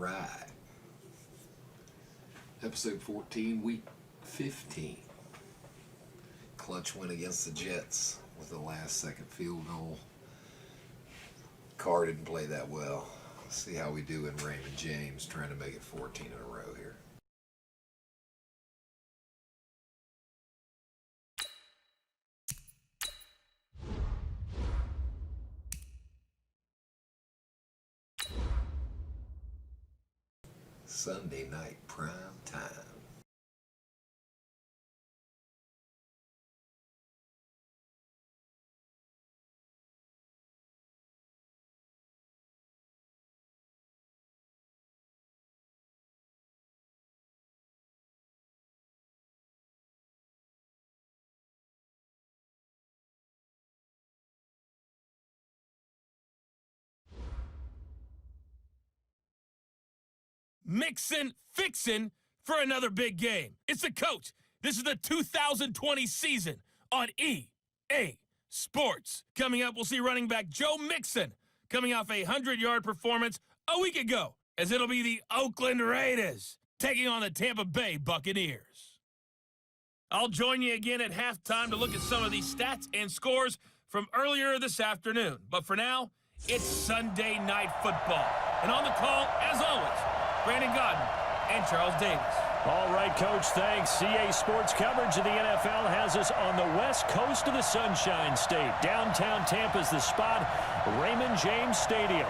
right. Episode 14, week 15. Clutch win against the Jets with the last-second field goal. Carr didn't play that well. Let's see how we do in Raymond James, trying to make it 14 in a row here. Sunday night prime time. Mixin', fixin' for another big game. It's the coach. This is the 2020 season on EA Sports. Coming up, we'll see running back Joe Mixon coming off a 100-yard performance a week ago, as it'll be the Oakland Raiders taking on the Tampa Bay Buccaneers. I'll join you again at halftime to look at some of these stats and scores from earlier this afternoon. But for now, it's Sunday Night Football. And on the call, as always, Brandon Godden and Charles Davis. All right, Coach, thanks. CA Sports coverage of the NFL has us on the west coast of the Sunshine State. Downtown Tampa's the spot, Raymond James Stadium.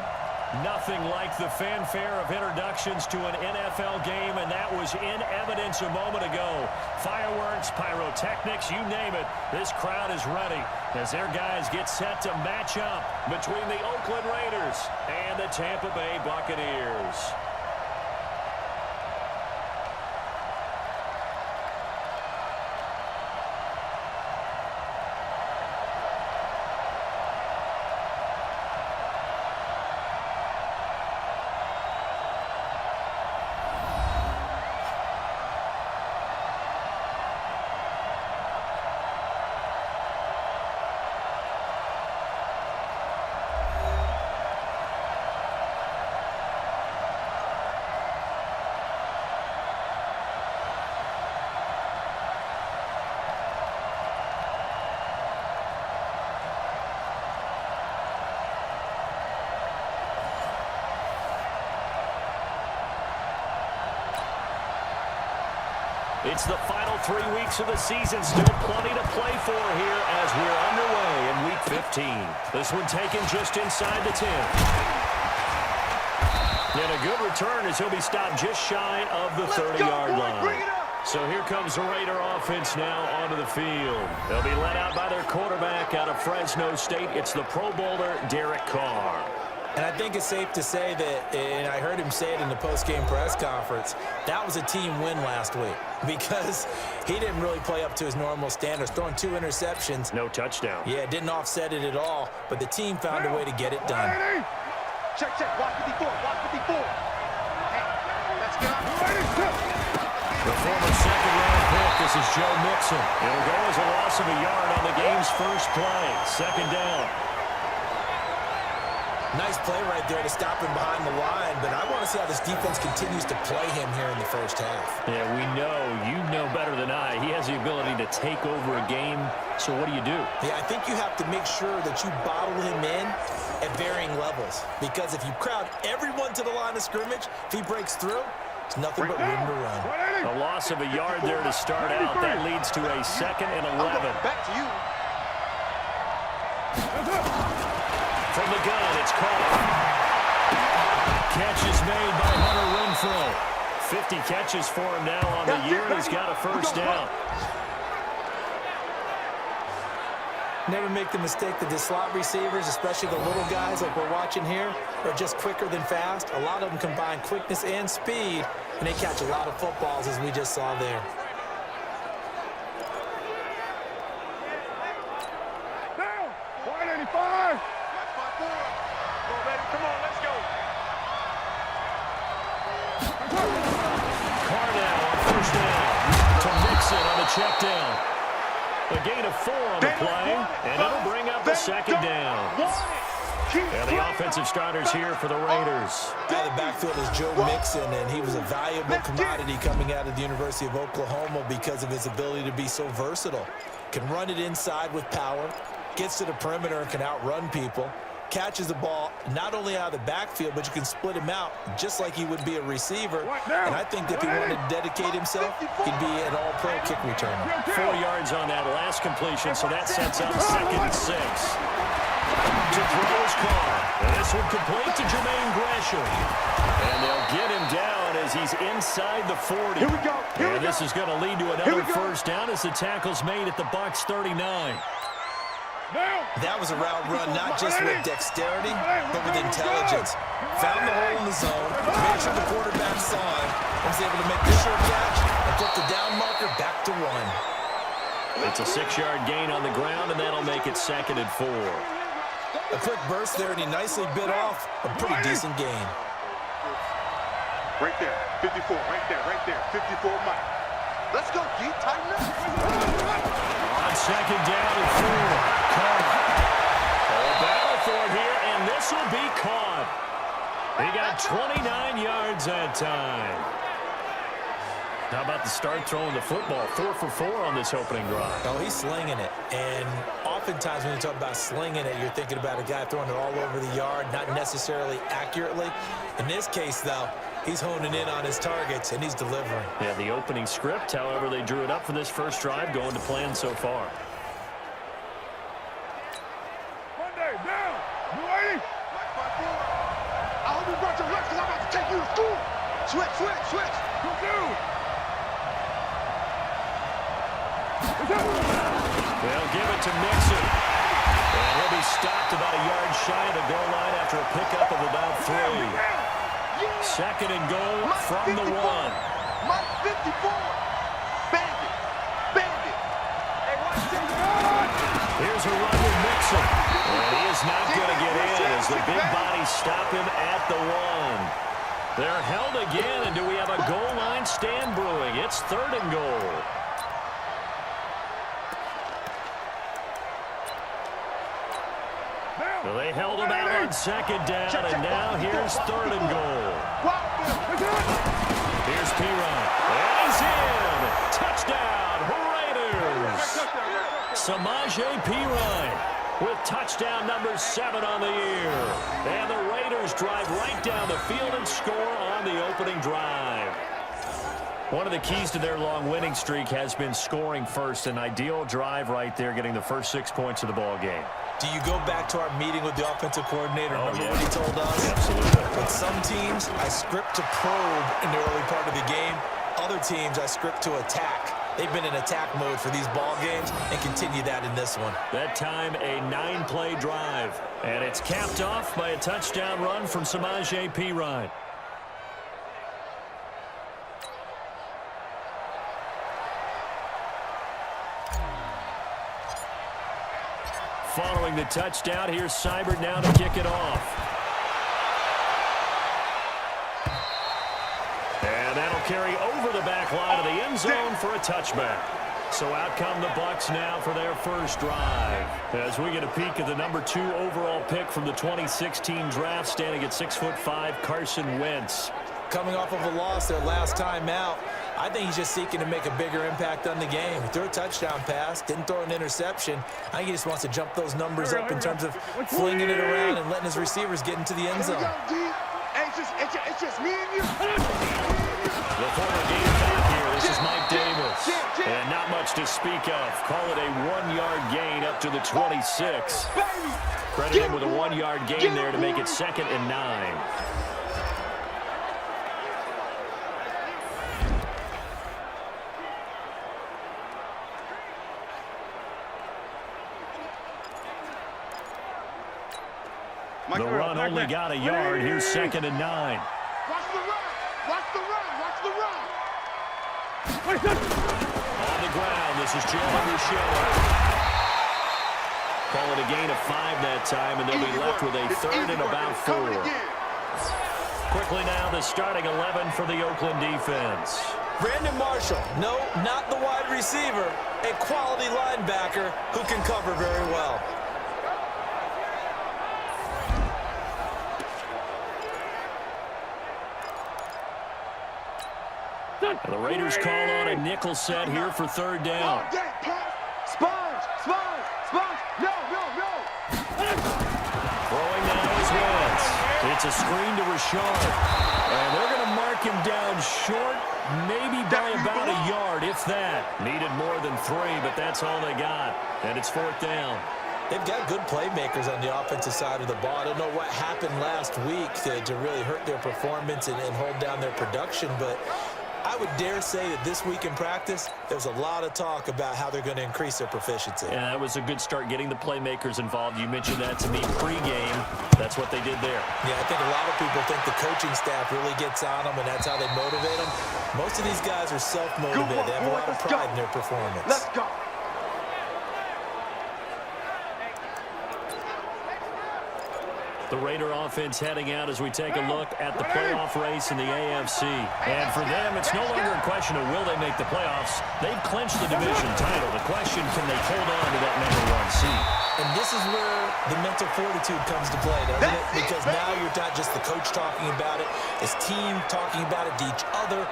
Nothing like the fanfare of introductions to an NFL game, and that was in evidence a moment ago. Fireworks, pyrotechnics, you name it. This crowd is ready as their guys get set to match up between the Oakland Raiders and the Tampa Bay Buccaneers. It's the final 3 weeks of the season. Still plenty to play for here as we're underway in Week 15. This one taken just inside the 10. And a good return as he'll be stopped just shy of the 30-yard line. So here comes the Raider offense now onto the field. They'll be led out by their quarterback out of Fresno State. It's the Pro Bowler, Derek Carr. And I think it's safe to say that, and I heard him say it in the post-game press conference, that was a team win last week because he didn't really play up to his normal standards, throwing 2 interceptions. No touchdown. Yeah, didn't offset it at all, but the team found a way to get it done. Check, watch 54, watch 54. Hey, let's go. The former second-round pick, this is Joe Mixon. It'll go as a loss of a yard on the game's first play. Second down. Nice play right there to stop him behind the line, but I want to see how this defense continues to play him here in the first half. Yeah, we know, you know better than I, he has the ability to take over a game, so what do you do? Yeah, I think you have to make sure that you bottle him in at varying levels, because if you crowd everyone to the line of scrimmage, if he breaks through, it's nothing but room to run. A loss of a yard there to start out. That leads to a 2nd and 11. Back to you. From the gun, it's caught. Catch is made by Hunter Renfrow. 50 catches for him now on the year, and he's got a first down. Never make the mistake that the slot receivers, especially the little guys like we're watching here, are just quicker than fast. A lot of them combine quickness and speed, and they catch a lot of footballs, as we just saw there. Down. 185. Come on, let's go. Carr now on first down to Mixon on the check down. A gain of 4 on the play, and it'll bring up the second down. And the offensive starters here for the Raiders. Out of the backfield is Joe Mixon, and he was a valuable commodity coming out of the University of Oklahoma because of his ability to be so versatile. Can run it inside with power, gets to the perimeter and can outrun people, catches the ball not only out of the backfield, but you can split him out just like he would be a receiver. And I think that if he wanted to dedicate himself, he'd be an all-pro kick returner. 4 yards on that last completion, so that sets up 2nd and 6. To throw his car. And this one complete to Jermaine Gresham. And they'll get him down as he's inside the 40. Here we go. And this is going to lead to another first down as the tackle's made at the Bucs 39. That was a route run not just with dexterity, but with intelligence. Found the hole in the zone, made sure the quarterback saw him, and was able to make the sure catch and put the down marker back to 1. It's a 6-yard gain on the ground, and that'll make it 2nd and 4. A quick burst there, and he nicely bit off a pretty decent gain. Right there, 54, right there, 54 Mike. Let's go, D, tighten up. On 2nd down and 4. A battle for it here, and this will be caught. He got 29 yards that time. How about the start throwing the football? 4 for 4 on this opening drive. Oh, he's slinging it. And oftentimes when you talk about slinging it, you're thinking about a guy throwing it all over the yard, not necessarily accurately. In this case, though, he's honing in on his targets, and he's delivering. Yeah, the opening script, however, they drew it up for this first drive, going to plan so far. Monday, down. You ready? I hope you brought your lunch because I'm about to take you to school. Switch. Go. They'll give it to Mixon. And he'll be stopped about a yard shy of the goal line after a pickup of about 3. 2nd and goal from the 1. Mike 54. Bandit. Hey, watch this. Here's a run with Mixon. And he is not going to get in as the big bodies stop him at the 1. They're held again, and do we have a goal line stand brewing? It's 3rd and goal. Well, they held him out on 2nd down, and now here's 3rd and goal. Here's Piron. And he's in. Touchdown, Raiders. Samaje Piron with touchdown number 7 on the year. And the Raiders drive right down the field and score on the opening drive. One of the keys to their long winning streak has been scoring first. An ideal drive right there, getting the first 6 points of the ball game. Do you go back to our meeting with the offensive coordinator? Remember what he told us? Absolutely. With some teams, I script to probe in the early part of the game. Other teams, I script to attack. They've been in attack mode for these ball games and continue that in this one. That time, a 9-play drive. And it's capped off by a touchdown run from Samaje Piron. Following the touchdown, here's Seibert now to kick it off. And that'll carry over the back line of the end zone for a touchback. So out come the Bucs now for their first drive. As we get a peek at the number 2 overall pick from the 2016 draft, standing at 6'5", Carson Wentz. Coming off of a loss their last time out, I think he's just seeking to make a bigger impact on the game. He threw a touchdown pass, didn't throw an interception. I think he just wants to jump those numbers up in terms of flinging it around and letting his receivers get into the end zone. It's just me and you. The former Gamecock here, this is Mike Davis. And not much to speak of. Call it a 1-yard gain up to the 26. Credit him with a 1-yard gain there to make it 2nd and 9. The run only got a yard. Here's 2nd and 9. Watch the run. On the ground, this is Jalen Rochelle. Call it a gain of 5 that time, and they'll be left with a 3rd and about 4. Quickly now, the starting 11 for the Oakland defense. Brandon Marshall, no, not the wide receiver, a quality linebacker who can cover very well. The Raiders call on a nickel set here for third down. Sponge! No! Throwing now is Wentz. It's a screen to Rashard. And they're going to mark him down short, maybe by about a yard, if that. Needed more than 3, but that's all they got. And it's fourth down. They've got good playmakers on the offensive side of the ball. I don't know what happened last week to really hurt their performance and hold down their production, but I would dare say that this week in practice, there was a lot of talk about how they're going to increase their proficiency. Yeah, that was a good start getting the playmakers involved. You mentioned that to me pregame. That's what they did there. Yeah, I think a lot of people think the coaching staff really gets on them, and that's how they motivate them. Most of these guys are self-motivated. They have a lot of pride in their performance. Let's go. The Raider offense heading out as we take a look at the playoff race in the AFC. And for them, it's no longer a question of will they make the playoffs. They've clinched the division title. The question, can they hold on to that #1 seed? And this is where the mental fortitude comes to play, doesn't it? Because now you're not just the coach talking about it, this team talking about it to each other,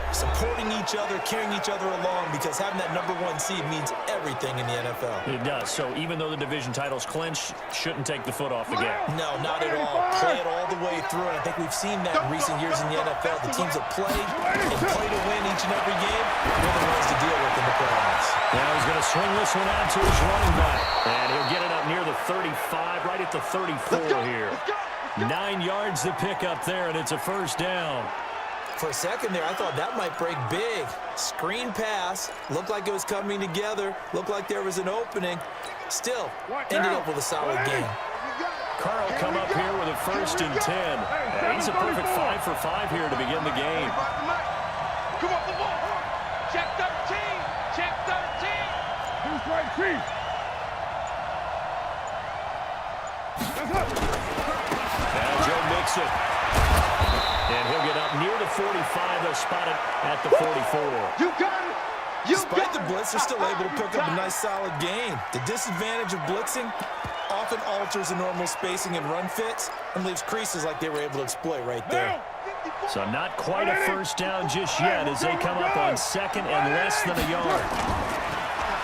supporting each other, carrying each other along, because having that #1 seed means everything in the NFL. It does. So even though the division title's clinched, shouldn't take the foot off the gas. No, not at all. Play it all the way through, and I think we've seen that in recent years in the NFL. The teams that play and play to win each and every game, they're the ones to deal with in the playoffs. Now he's going to swing this one out to his running back. And he'll get it up near the 35, right at the 34 here. 9 yards to pick up there, and it's a first down. For a second there, I thought that might break big. Screen pass. Looked like it was coming together. Looked like there was an opening. Still, ended up with a solid game. Carl come up here with a 1st and 10. And he's a perfect 5 for 5 here to begin the game. Come on, come on. Check 13. Check 13. Who's right, Chief? Now Joe Mixon. And he'll get up near the 45. They'll spot it at the 44. You got it. Despite the blitz, they're still able to pick up a nice, solid gain. The disadvantage of blitzing often alters the normal spacing and run fits and leaves creases like they were able to exploit right there. So not quite a first down just yet as they come up on 2nd and less than a yard.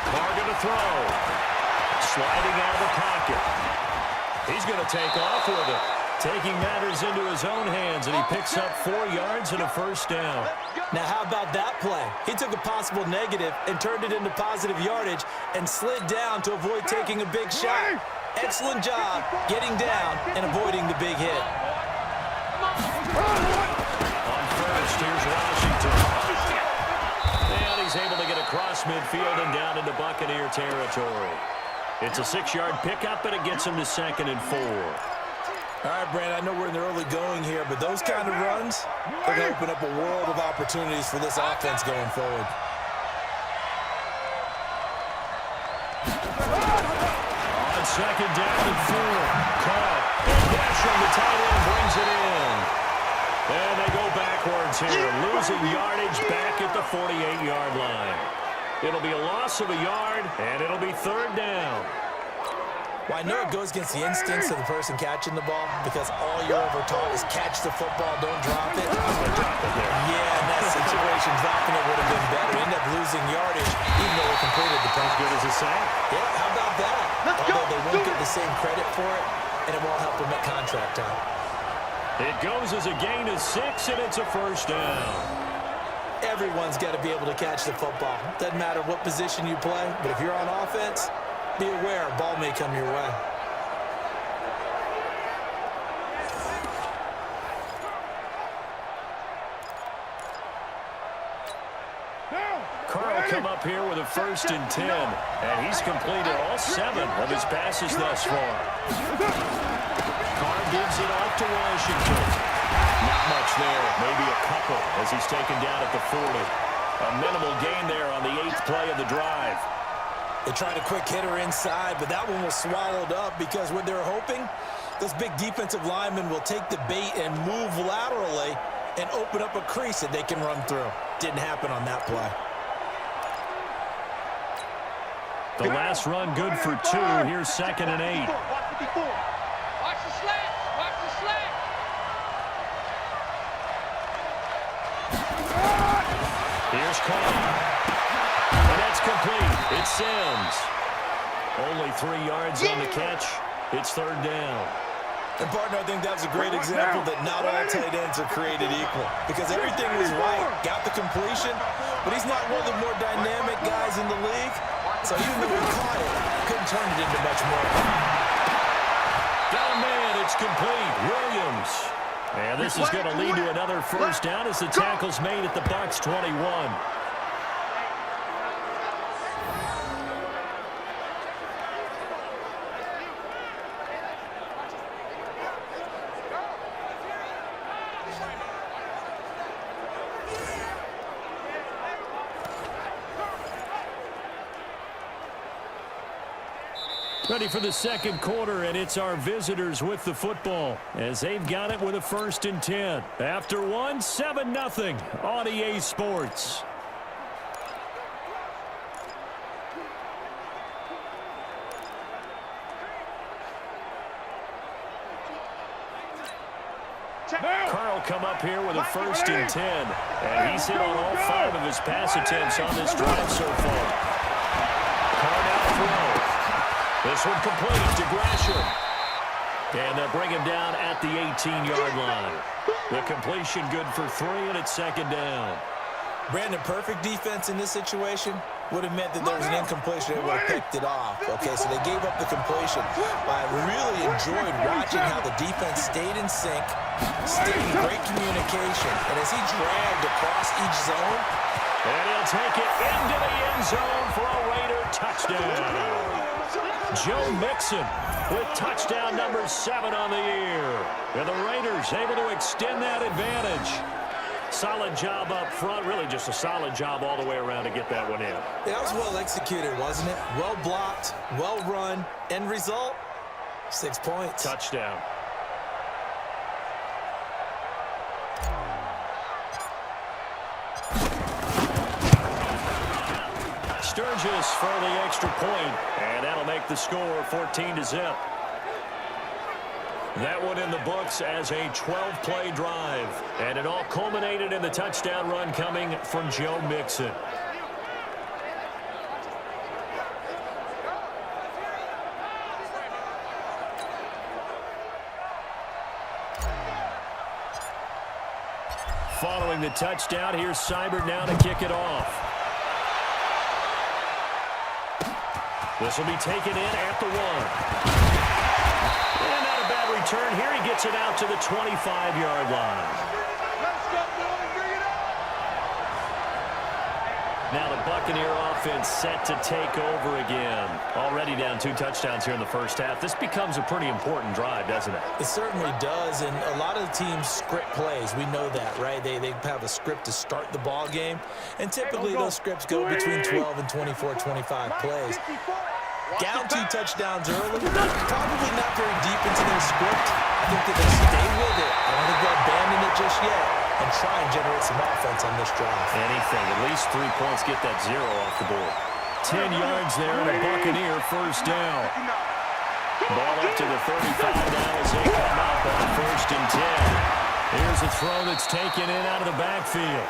Carr going to throw. Sliding out of the pocket. He's going to take off with it. Taking matters into his own hands, and he picks up 4 yards and a first down. Now, how about that play? He took a possible negative and turned it into positive yardage and slid down to avoid taking a big shot. Excellent job getting down and avoiding the big hit. On first, here's Washington. And he's able to get across midfield and down into Buccaneer territory. It's a 6-yard pickup, and it gets him to 2nd and 4. All right, Brandon, I know we're in the early going here, but those kind of runs are going to open up a world of opportunities for this offense going forward. On 2nd down and 4. Caught. And Basham, the tight end, brings it in. And they go backwards here, losing yardage back at the 48-yard line. It'll be a loss of a yard, and it'll be 3rd down. Well, I know it goes against the instincts of the person catching the ball because all you're ever taught is catch the football, don't drop it. Yeah, in that situation, dropping it would have been better. End up losing yardage, even though they completed the pass. Good as a sack. Yeah, how about that? Although they won't get the same credit for it, and it won't help them at contract time. It goes as a gain of 6, and it's a first down. Everyone's got to be able to catch the football. Doesn't matter what position you play, but if you're on offense, be aware, a ball may come your way. Carl come up here with a 1st and 10, and he's completed all 7 of his passes thus far. Carr gives it off to Washington. Not much there, maybe a couple as he's taken down at the 40. A minimal gain there on the 8th play of the drive. They tried a quick hitter inside, but that one was swallowed up because what they're hoping, those big defensive linemen will take the bait and move laterally and open up a crease that they can run through. Didn't happen on that play. The last run good for 2. Here's 2nd and 8. Watch the slant. Watch the slant. Here's Carl. And that's complete. It's Sims. Only 3 yards on the catch. It's third down. And, partner, I think that's a great example that not all tight ends are created equal. Because everything was right, got the completion, but he's not one of the more dynamic guys in the league. So even though he caught it, couldn't turn it into much more. Got a man, it's complete. Williams. And this is going to lead to another first down as the tackle's made at the Bucs 21. Ready for the second quarter, and it's our visitors with the football as they've got it with a 1st and 10. After 1, 7-0 on EA Sports. Carl come up here with a 1st and 10, and he's hit on all 5 of his pass attempts on this drive so far. Carl now throw. This one complete to Gresham. And they'll bring him down at the 18-yard line. The completion good for 3, and it's 2nd down. Brandon, perfect defense in this situation would have meant that there was an incompletion. They would have picked it off. Okay, so they gave up the completion. I really enjoyed watching how the defense stayed in sync, stayed in great communication. And as he dragged across each zone. And he'll take it into the end zone for a Raider touchdown. Joe Mixon with touchdown number 7 on the year. And the Raiders able to extend that advantage. Solid job up front. Really just a solid job all the way around to get that one in. Yeah, that was well executed, wasn't it? Well blocked, well run. End result, 6 points. Touchdown. Sturgis for the extra point, and that'll make the score 14-0. That one in the books as a 12-play drive, and it all culminated in the touchdown run coming from Joe Mixon. Following the touchdown, here's Seibert now to kick it off. This will be taken in at the 1. And not a bad return here. He gets it out to the 25-yard line. Let's go, boys. Bring it up. Now the Buccaneer offense set to take over again. Already down 2 touchdowns here in the first half. This becomes a pretty important drive, doesn't it? It certainly does, and a lot of teams script plays. We know that, right? They have a script to start the ball game, and typically those scripts go between 12 and 24, 25 plays. Down 2 touchdowns early, probably not very deep into their script. I think that they'll stay with it. I don't think they'll abandon it just yet and try and generate some offense on this drive. Anything, at least 3 points, get that 0 off the board. 10 yards there and a Buccaneer first down. Ball up to the 35 now as they come up on 1st and 10. Here's a throw that's taken in out of the backfield.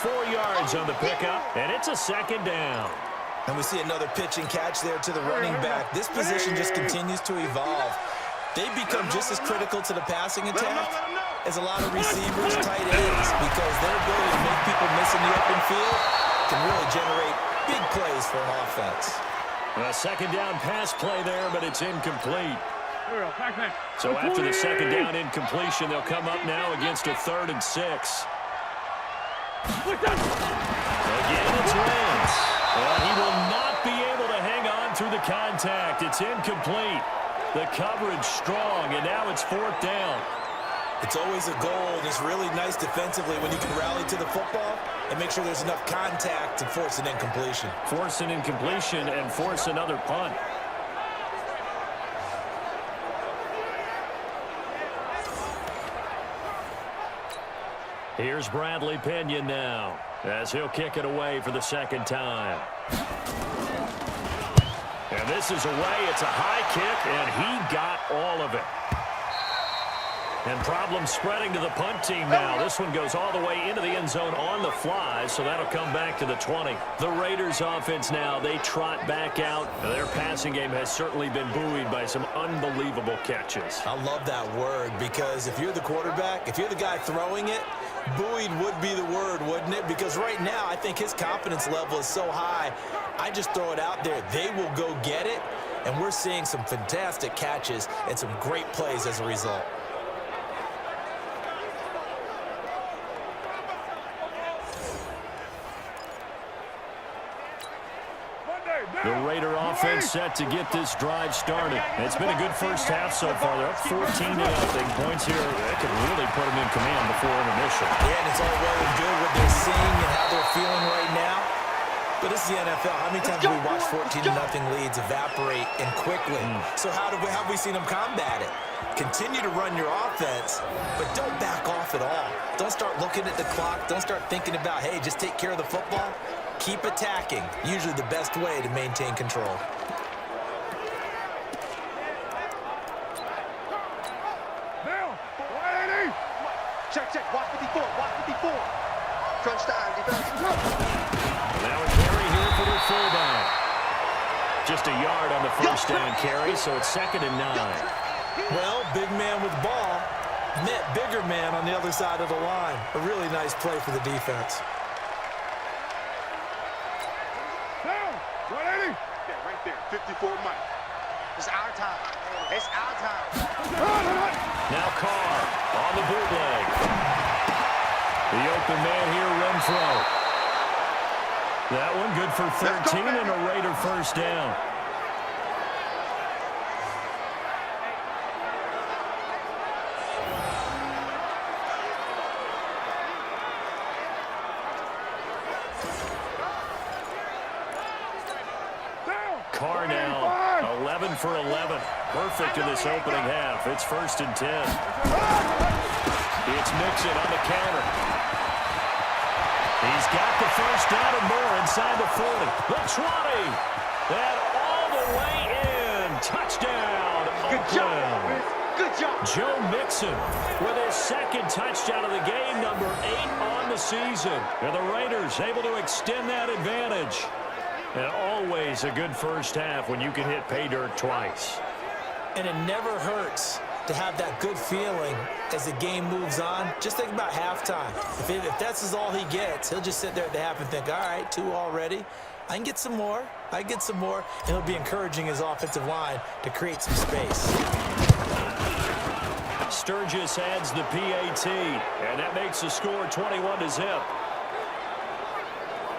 4 yards on the pickup, and it's a 2nd down. And we see another pitch and catch there to the running back. This position just continues to evolve. They become just as critical to the passing attack as a lot of receivers, tight ends, because their ability to make people miss in the open field can really generate big plays for an offense. A 2nd down pass play there, but it's incomplete. So after the 2nd down incompletion, they'll come up now against a 3rd and 6. Again, it's Wentz. Well, he will not be able to hang on through the contact. It's incomplete. The coverage strong, and now it's 4th down. It's always a goal, and it's really nice defensively when you can rally to the football and make sure there's enough contact to force an incompletion. Force an incompletion and force another punt. Here's Bradley Pinion now as he'll kick it away for the 2nd time. And this is away. It's a high kick, and he got all of it. And problems spreading to the punt team now. This one goes all the way into the end zone on the fly, so that'll come back to the 20. The Raiders offense now, they trot back out. Their passing game has certainly been buoyed by some unbelievable catches. I love that word, because if you're the quarterback, if you're the guy throwing it, buoyed would be the word, wouldn't it? Because right now, I think his confidence level is so high, I just throw it out there. They will go get it, and we're seeing some fantastic catches and some great plays as a result. The Raider offense set to get this drive started. It's been a good first half so far. They're up 14-0. Points here, that could really put them in command before intermission. Yeah, and it's all well and good what they're seeing and how they're feeling right now. But this is the NFL. How many times have we watched 14-0 leads evaporate and quickly? So how have we seen them combat it? Continue to run your offense, but don't back off at all. Don't start looking at the clock. Don't start thinking about, hey, just take care of the football. Keep attacking. Usually the best way to maintain control. Now, 180. Check. Watch 54. Watch 54. Crunch time. Now a carry here for the fullback. Just a yard on the first down carry, so it's 2nd and 9. Well, big man with ball met bigger man on the other side of the line. A really nice play for the defense. Down. 180. Yeah, right there. 54 Mike. It's our time. It's our time. Now Carr on the bootleg. The open man here, Renfro. That one good for 13 and a Raider first down. Carr now 11 for 11. Perfect in this opening half. It's 1st and 10. It's Mixon on the counter. He's got the first down and more inside the 40. The 20. And all the way in. Touchdown. Good job. Good job. Joe Mixon with his 2nd touchdown of the game, number 8 on the season. And the Raiders able to extend that advantage. And always a good first half when you can hit pay dirt twice. And it never hurts to have that good feeling as the game moves on. Just think about halftime. If that's all he gets, he'll just sit there at the half and think, all right, 2 already. I can get some more. And he'll be encouraging his offensive line to create some space. Sturgis adds the PAT, and that makes the score 21-0.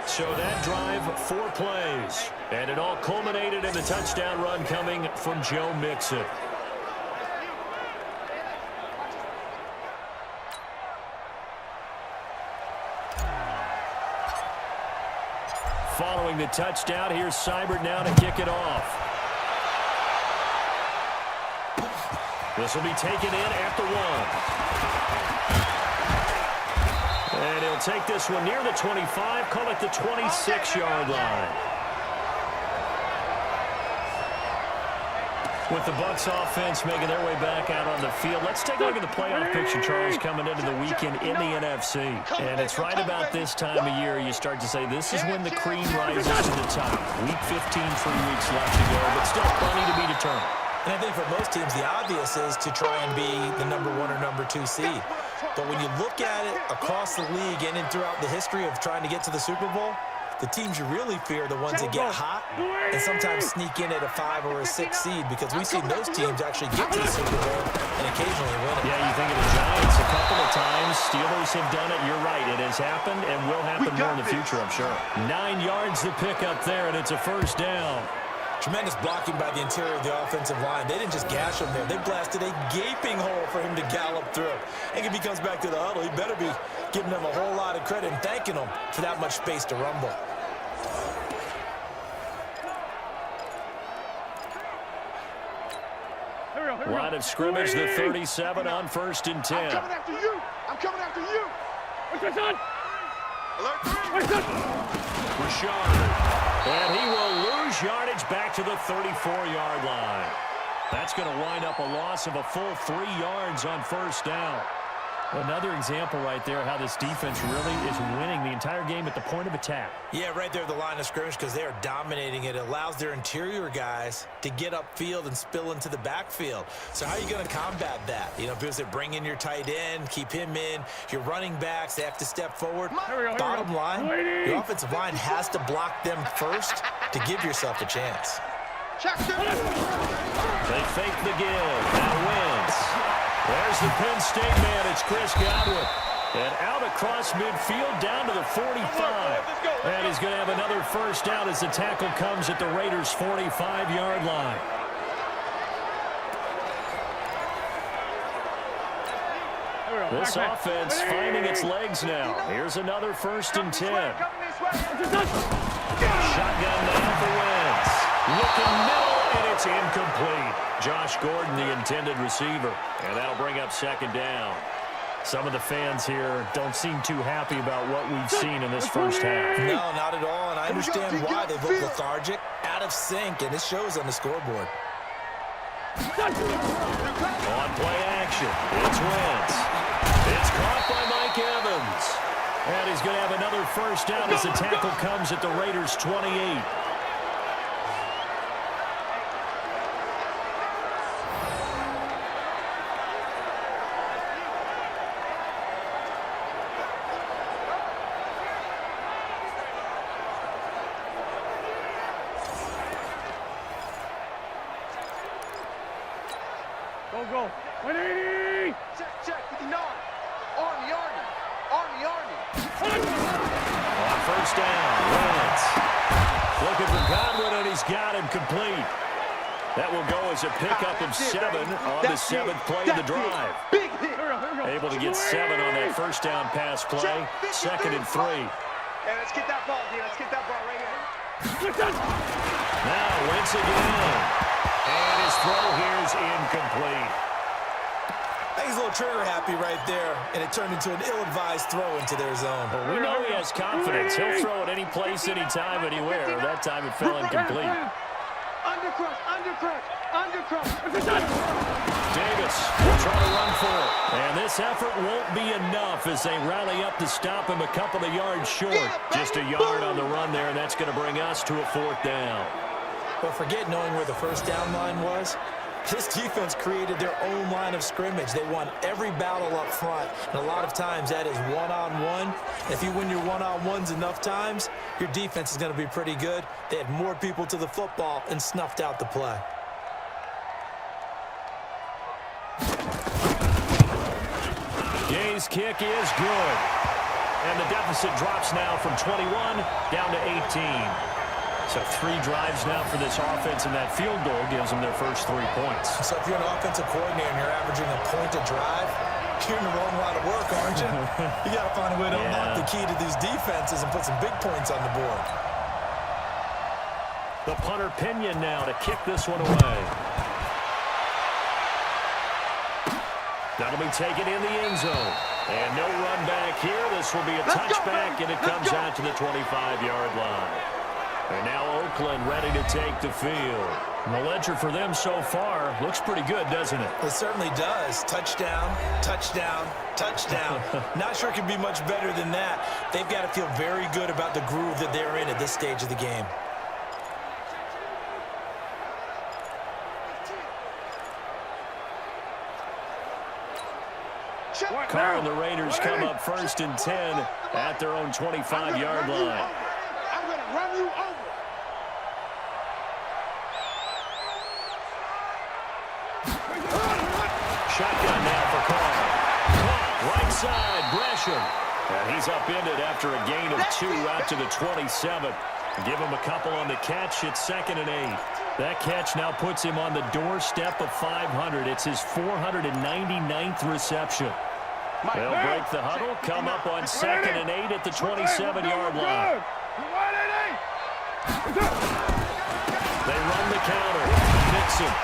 So that drive, 4 plays. And it all culminated in the touchdown run coming from Joe Mixon. Following the touchdown, here's Seibert now to kick it off. This will be taken in at the 1. And he'll take this one near the 25, call it the 26-yard line. With the Bucs offense making their way back out on the field, let's take a look at the playoff picture, Charles, coming into the weekend in the NFC. And it's right about this time of year you start to say this is when the cream rises to the top. Week 15, 3 weeks left to go, but still plenty to be determined. And I think for most teams, the obvious is to try and be the number 1 or number 2 seed. But when you look at it across the league and throughout the history of trying to get to the Super Bowl, the teams you really fear are the ones that get hot and sometimes sneak in at a 5 or a 6 seed, because we've seen those teams actually get to the Super Bowl and occasionally win it. Yeah, you think of the Giants a couple of times. Steelers have done it. You're right. It has happened and will happen more in the future, I'm sure. 9 yards to pick up there, and it's a first down. Tremendous blocking by the interior of the offensive line. They didn't just gash him there. They blasted a gaping hole for him to gallop through. And if he comes back to the huddle, he better be giving them a whole lot of credit and thanking them for that much space to rumble. Line of scrimmage, the 37 on 1st and 10. I'm coming after you. I'm coming after you. What's that, son? Alert 3. What's that? Rashard. And he will lose yardage back to the 34-yard line. That's going to wind up a loss of a full 3 yards on first down. Another example right there how this defense really is winning the entire game at the point of attack. Yeah, right there at the line of scrimmage because they are dominating it. It allows their interior guys to get upfield and spill into the backfield. So how are you going to combat that? You know, people say bring in your tight end, keep him in. Your running backs, they have to step forward. Bottom line, your offensive line has to block them first to give yourself a chance. They fake the give. Now Wentz. There's the Penn State man. It's Chris Godwin. And out across midfield down to the 45. And he's going to have another first down as the tackle comes at the Raiders' 45-yard line. This offense finding its legs now. Here's another 1st and 10. Shotgun now for Wentz. Looking middle, and it's incomplete. Josh Gordon, the intended receiver. And that'll bring up 2nd down. Some of the fans here don't seem too happy about what we've seen in this first half. No, not at all, and I understand why they look lethargic, out of sync, and it shows on the scoreboard. On play action, it's Wentz. It's caught by Mike Evans. And he's going to have another first down as the tackle comes at the Raiders' 28. Go. 180. Check. 59. Army. On first down, Wentz. Looking for Godwin, and he's got him complete. That will go as a pickup of 7 on the 7th play of the drive. Big hit. Able to get 7 on that first down pass play. 2nd and 3. Hey, let's get that ball, D. Let's get that ball right here. Now Wentz again. And his throw here is incomplete. I think he's a little trigger happy right there, and it turned into an ill-advised throw into their zone. Well, we know he has confidence. He'll throw it any place, anytime, anywhere. That time it fell incomplete. Undercrush. Davis will try to run for it. And this effort won't be enough as they rally up to stop him a couple of yards short. Just a yard on the run there, and that's going to bring us to a 4th down. But forget knowing where the first down line was. This defense created their own line of scrimmage. They won every battle up front, and a lot of times that is one-on-one. If you win your one-on-ones enough times, your defense is going to be pretty good. They had more people to the football and snuffed out the play. Gay's kick is good. And the deficit drops now from 21 down to 18. So 3 drives now for this offense, and that field goal gives them their first 3 points. So if you're an offensive coordinator and you're averaging a point a drive, you're in the wrong line of work, aren't you? You got to find a way to unlock the key to these defenses and put some big points on the board. The punter Pinion now to kick this one away. That'll be taken in the end zone. And no run back here. This will be a touchback, and it comes out to the 25-yard line. And now Oakland ready to take the field. And the ledger for them so far looks pretty good, doesn't it? It certainly does. Touchdown. Not sure it can be much better than that. They've got to feel very good about the groove that they're in at this stage of the game. Carr and the Raiders come up 1st and 10 at their own 25-yard line. I'm going to run you over. Shotgun now for Carr. Right side, Gresham. And he's upended after a gain of 2 out to the 27. Give him a couple on the catch. It's 2nd and 8. That catch now puts him on the doorstep of 500. It's his 499th reception. They'll break the huddle, come up on 2nd and 8 at the 27-yard line. They run the counter. Mixon.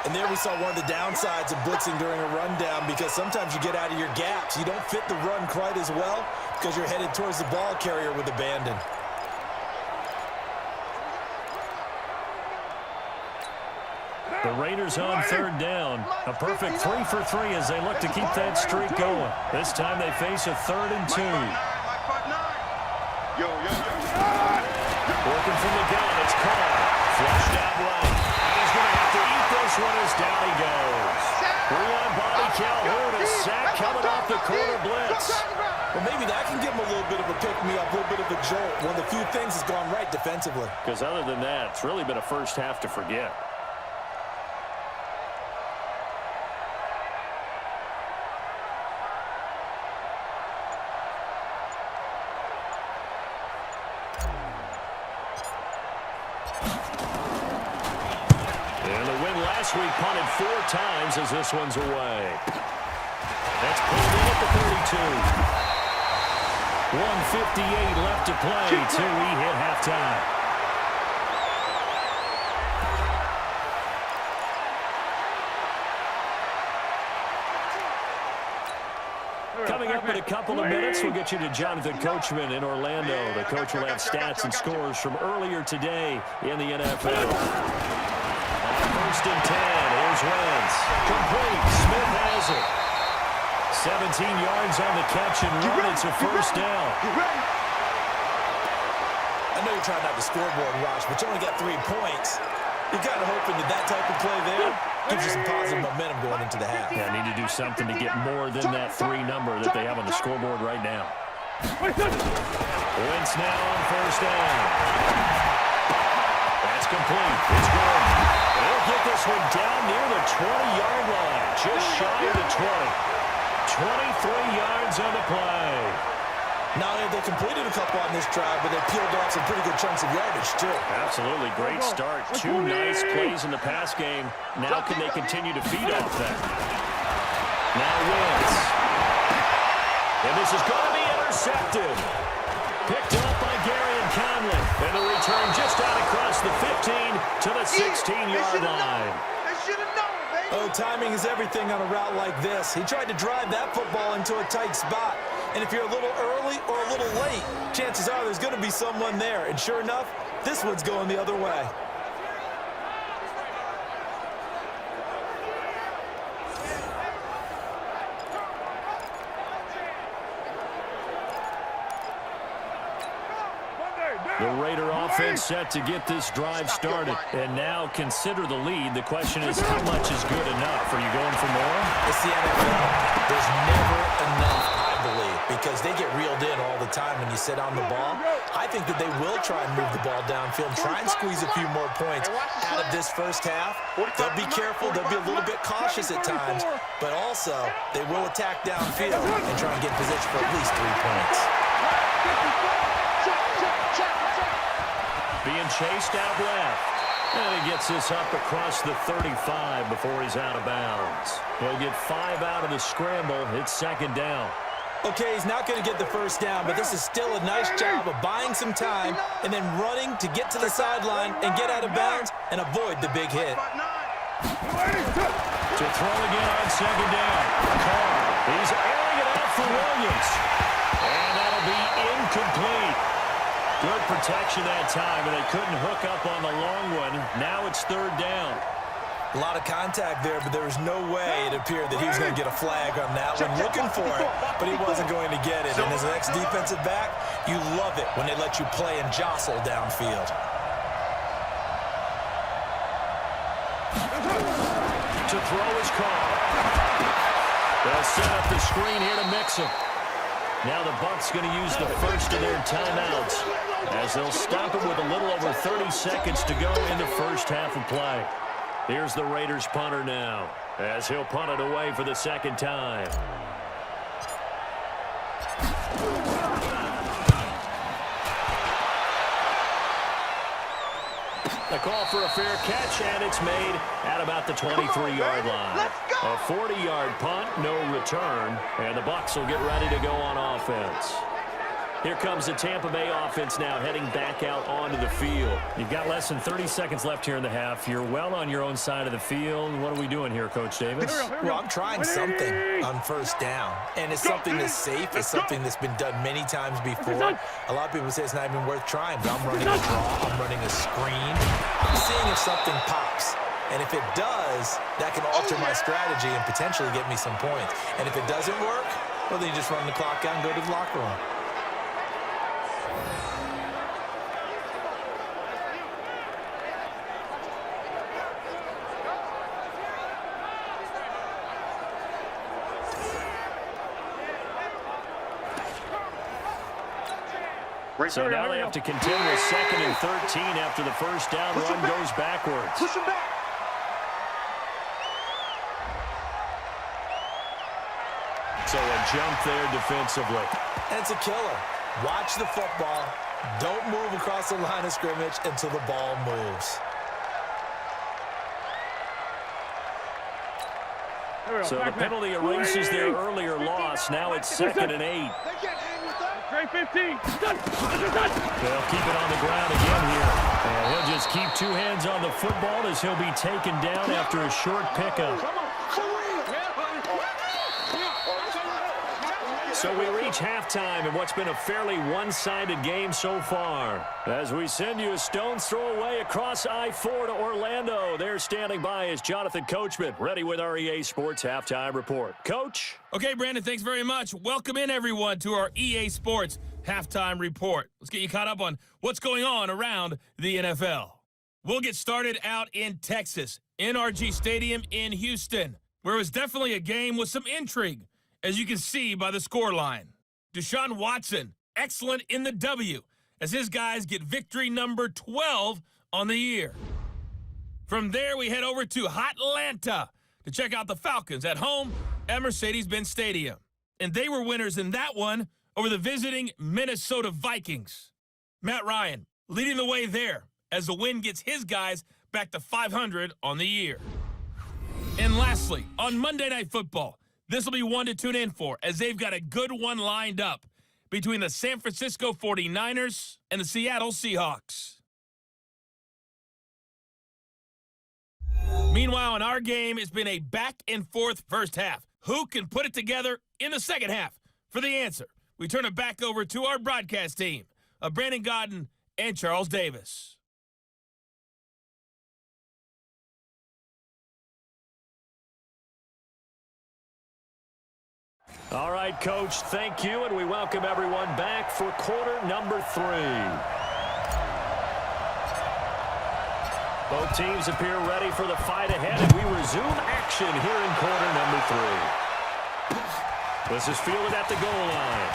And there we saw one of the downsides of blitzing during a rundown, because sometimes you get out of your gaps. You don't fit the run quite as well because you're headed towards the ball carrier with abandon. The Raiders on third down. A perfect 3 for 3 as they look to keep that streak going. This time they face a 3rd and 2. Working from the gun, it's Carr. Flushed out right. And he's going to have to eat this one as down he goes. 3-on body, Calhoun, a sack coming off the corner blitz. Well, maybe that can give him a little bit of a pick-me-up, a little bit of a jolt. One of the few things that's gone right defensively. Because other than that, it's really been a first half to forget. We punted 4 times as this one's away. That's pulled in at the 32. 1:58 left to play till we hit halftime. Coming up in a couple of minutes, we'll get you to Jonathan Coachman in Orlando. The coach will have stats and scores from earlier today in the NFL. 1st and 10. Here's Wentz. Complete. Smith has it. 17 yards on the catch and run. It's a first down. I know you're trying not to scoreboard rush, but you only got 3 points. You're kind of hoping that type of play there gives you some positive momentum going into the half. Yeah, need to do something to get more than that 3 number that they have on the scoreboard right now. Wentz now on first down. That's complete. It's good. They'll get this one down near the 20-yard line, just shy of the 20. 23 yards on the play. Not only have they completed a couple on this drive, but they peeled off some pretty good chunks of yardage, too. Absolutely. Great start. 2 nice plays in the pass game. Now can they continue to feed off that? Now Wentz. And this is going to be intercepted. Picked up by Gary and Conley. And the return just out across the 15 to the 16-yard line. Oh, timing is everything on a route like this. He tried to drive that football into a tight spot. And if you're a little early or a little late, chances are there's going to be someone there. And sure enough, this one's going the other way. The Raider offense set to get this drive started. And now consider the lead. The question is, how much is good enough? Are you going for more? It's the NFL. There's never enough, I believe, because they get reeled in all the time when you sit on the ball. I think that they will try and move the ball downfield, try and squeeze a few more points out of this first half. They'll be careful. They'll be a little bit cautious at times, but also they will attack downfield and try and get position for at least 3 points. Being chased out left. And he gets this up across the 35 before he's out of bounds. He'll get 5 out of the scramble. It's 2nd down. Okay, he's not going to get the first down, but this is still a nice job of buying some time and then running to get to the sideline and get out of bounds and avoid the big hit. To throw again on 2nd down. Carr. He's airing it out for Williams. And that'll be incomplete. Good protection that time, and they couldn't hook up on the long one. Now it's 3rd down. A lot of contact there, but there was no way it appeared that he was going to get a flag on that one. Looking for it, but he wasn't going to get it. And as an ex-defensive back, you love it when they let you play and jostle downfield. To throw his call. They'll set up the screen here to mix him. Now the Bucs going to use the first of their timeouts as they'll stop it with a little over 30 seconds to go in the first half of play. Here's the Raiders punter now as he'll punt it away for the 2nd time. The call for a fair catch, and it's made at about the 23-yard line. A 40-yard punt, no return, and the Bucs will get ready to go on offense. Here comes the Tampa Bay offense now heading back out onto the field. You've got less than 30 seconds left here in the half. You're well on your own side of the field. What are we doing here, Coach Davis? Well, I'm trying something on first down, and it's something that's safe. It's something that's been done many times before. A lot of people say it's not even worth trying, but I'm running a draw. I'm running a screen. I'm seeing if something pops. And if it does, that can alter my strategy and potentially get me some points. And if it doesn't work, well, then you just run the clock out and go to the locker room. So now they have to contend with 2nd and 13 after the first down run goes backwards. Push him back. So a jump there defensively. And it's a killer. Watch the football. Don't move across the line of scrimmage until the ball moves. So the penalty erases their earlier loss. Now it's 2nd and 8. They can't hang with us. Trey 15. They'll keep it on the ground again here. And he'll just keep two hands on the football as he'll be taken down after a short pickup. So we reach halftime in what's been a fairly one-sided game so far. As we send you a stone's throw away across I-4 to Orlando. There standing by is Jonathan Coachman, ready with our EA Sports Halftime Report. Coach? Okay, Brandon, thanks very much. Welcome in, everyone, to our EA Sports Halftime Report. Let's get you caught up on what's going on around the NFL. We'll get started out in Texas, NRG Stadium in Houston, where it was definitely a game with some intrigue, as you can see by the scoreline. Deshaun Watson, excellent in the W, as his guys get victory number 12 on the year. From there, we head over to Atlanta to check out the Falcons at home at Mercedes-Benz Stadium. And they were winners in that one over the visiting Minnesota Vikings. Matt Ryan leading the way there as the win gets his guys back to 500 on the year. And lastly, on Monday Night Football, this will be one to tune in for, as they've got a good one lined up between the San Francisco 49ers and the Seattle Seahawks. Meanwhile, in our game, it's been a back-and-forth first half. Who can put it together in the second half? For the answer, we turn it back over to our broadcast team of Brandon Godden and Charles Davis. All right, Coach, thank you, and we welcome everyone back for quarter number 3. Both teams appear ready for the fight ahead, and we resume action here in quarter number 3. This is fielded at the goal line.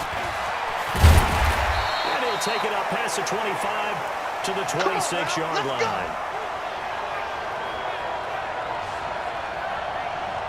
And he'll take it up past the 25 to the 26-yard line.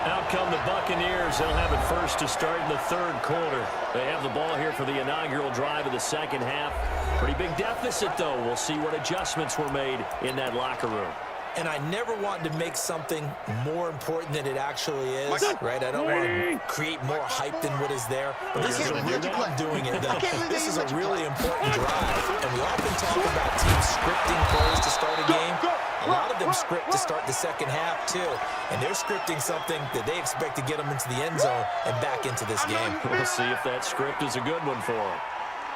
Out come the Buccaneers. They'll have it first to start in the third quarter. They have the ball here for the inaugural drive of the second half. Pretty big deficit, though. We'll see what adjustments were made in that locker room. And I never want to make something more important than it actually is, right? I don't want to create more hype than what is there. But this is a real I'm doing it, though. This is a really important drive. And we often talk about teams scripting plays to start a game. A lot of them script to start the second half, too. And they're scripting something that they expect to get them into the end zone and back into this game. We'll see if that script is a good one for them.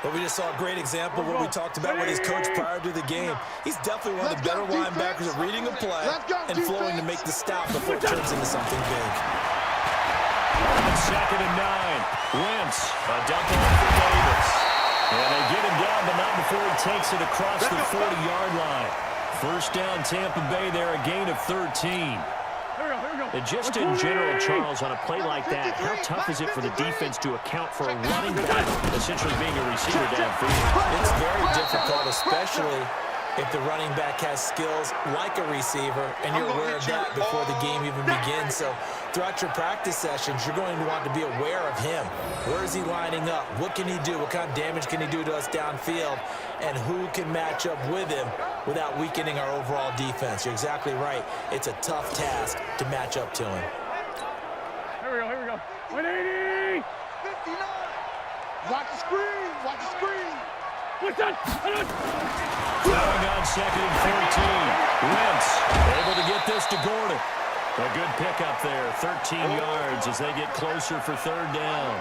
But we just saw a great example of what we talked about with his coach prior to the game. He's definitely one of the better linebackers at reading a play and flowing to make the stop before it turns into something big. On 2nd and 9, Wentz, a dump off for Davis. And they get him down, but not before he takes it across the 40-yard line. First down, Tampa Bay there, a gain of 13. And just in general, Charles, on a play like that, how tough is it for the defense to account for a running back essentially being a receiver downfield? It's very difficult, especially if the running back has skills like a receiver, and you're aware of that before the game even begins. So throughout your practice sessions, you're going to want to be aware of him. Where is he lining up? What can he do? What kind of damage can he do to us downfield? And who can match up with him without weakening our overall defense? You're exactly right. It's a tough task to match up to him. Here we go. 180! 59! Watch the screen! Watch the screen! What's that? Going on 2nd and 14. Wentz able to get this to Gordon. A good pickup there, 13 yards as they get closer for third down.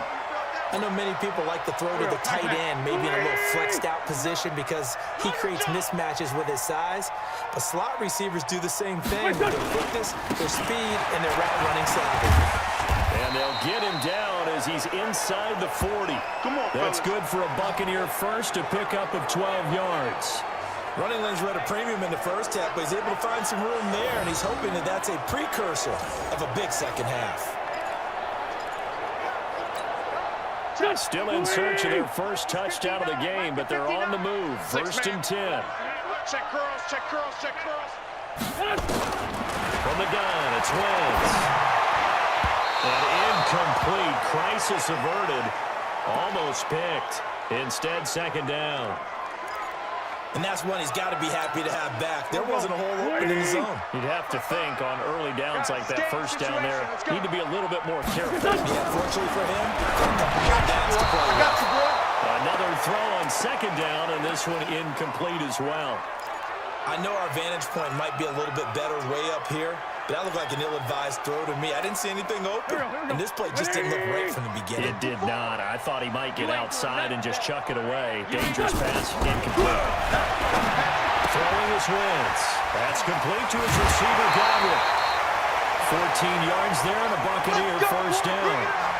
I know many people like to throw to the tight end, maybe in a little flexed out position because he creates mismatches with his size. But slot receivers do the same thing with their quickness, their speed, and their route running savvy. And they'll get him down as he's inside the 40. That's good for a Buccaneer first, a pickup of 12 yards. Running lanes were at a premium in the first half, but he's able to find some room there, and he's hoping that that's a precursor of a big second half. Still in search of their first touchdown of the game, but they're on the move. First and 10. Check curls, check curls, check curls. From the gun, it's Wentz. An incomplete, crisis averted. Almost picked. Instead, second down. And that's one he's got to be happy to have back. There wasn't a hole open in the zone. You'd have to think on early downs like that first down there, need to be a little bit more careful. Yeah, fortunately for him, that's the play. Another throw on second down, and this one incomplete as well. I know our vantage point might be a little bit better way up here, but that looked like an ill-advised throw to me. I didn't see anything open, and this play just didn't look right from the beginning. It did not. I thought he might get outside and just chuck it away. Dangerous pass, incomplete. Throwing his Wentz. That's complete to his receiver, Godwin. 14 yards there, and a Buccaneer first down.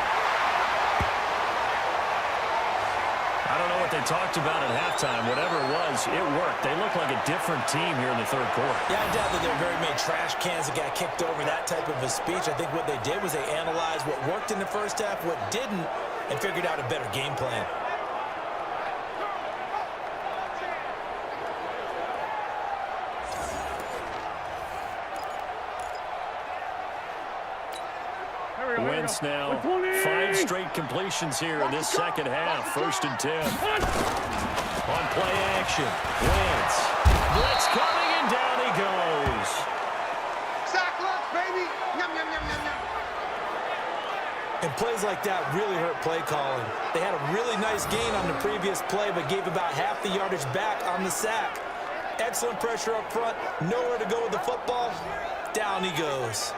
I don't know what they talked about at halftime. Whatever it was, it worked. They look like a different team here in the third quarter. Yeah, I doubt that there are very many trash cans that got kicked over that type of a speech. I think what they did was they analyzed what worked in the first half, what didn't, and figured out a better game plan. Wentz now, 5 straight completions here in this second half. First and 10. On play action, Wentz. Blitz coming, and down he goes. Sack left, baby. Yum, yum, yum, yum, yum. And plays like that really hurt play calling. They had a really nice gain on the previous play, but gave about half the yardage back on the sack. Excellent pressure up front, nowhere to go with the football. Down he goes.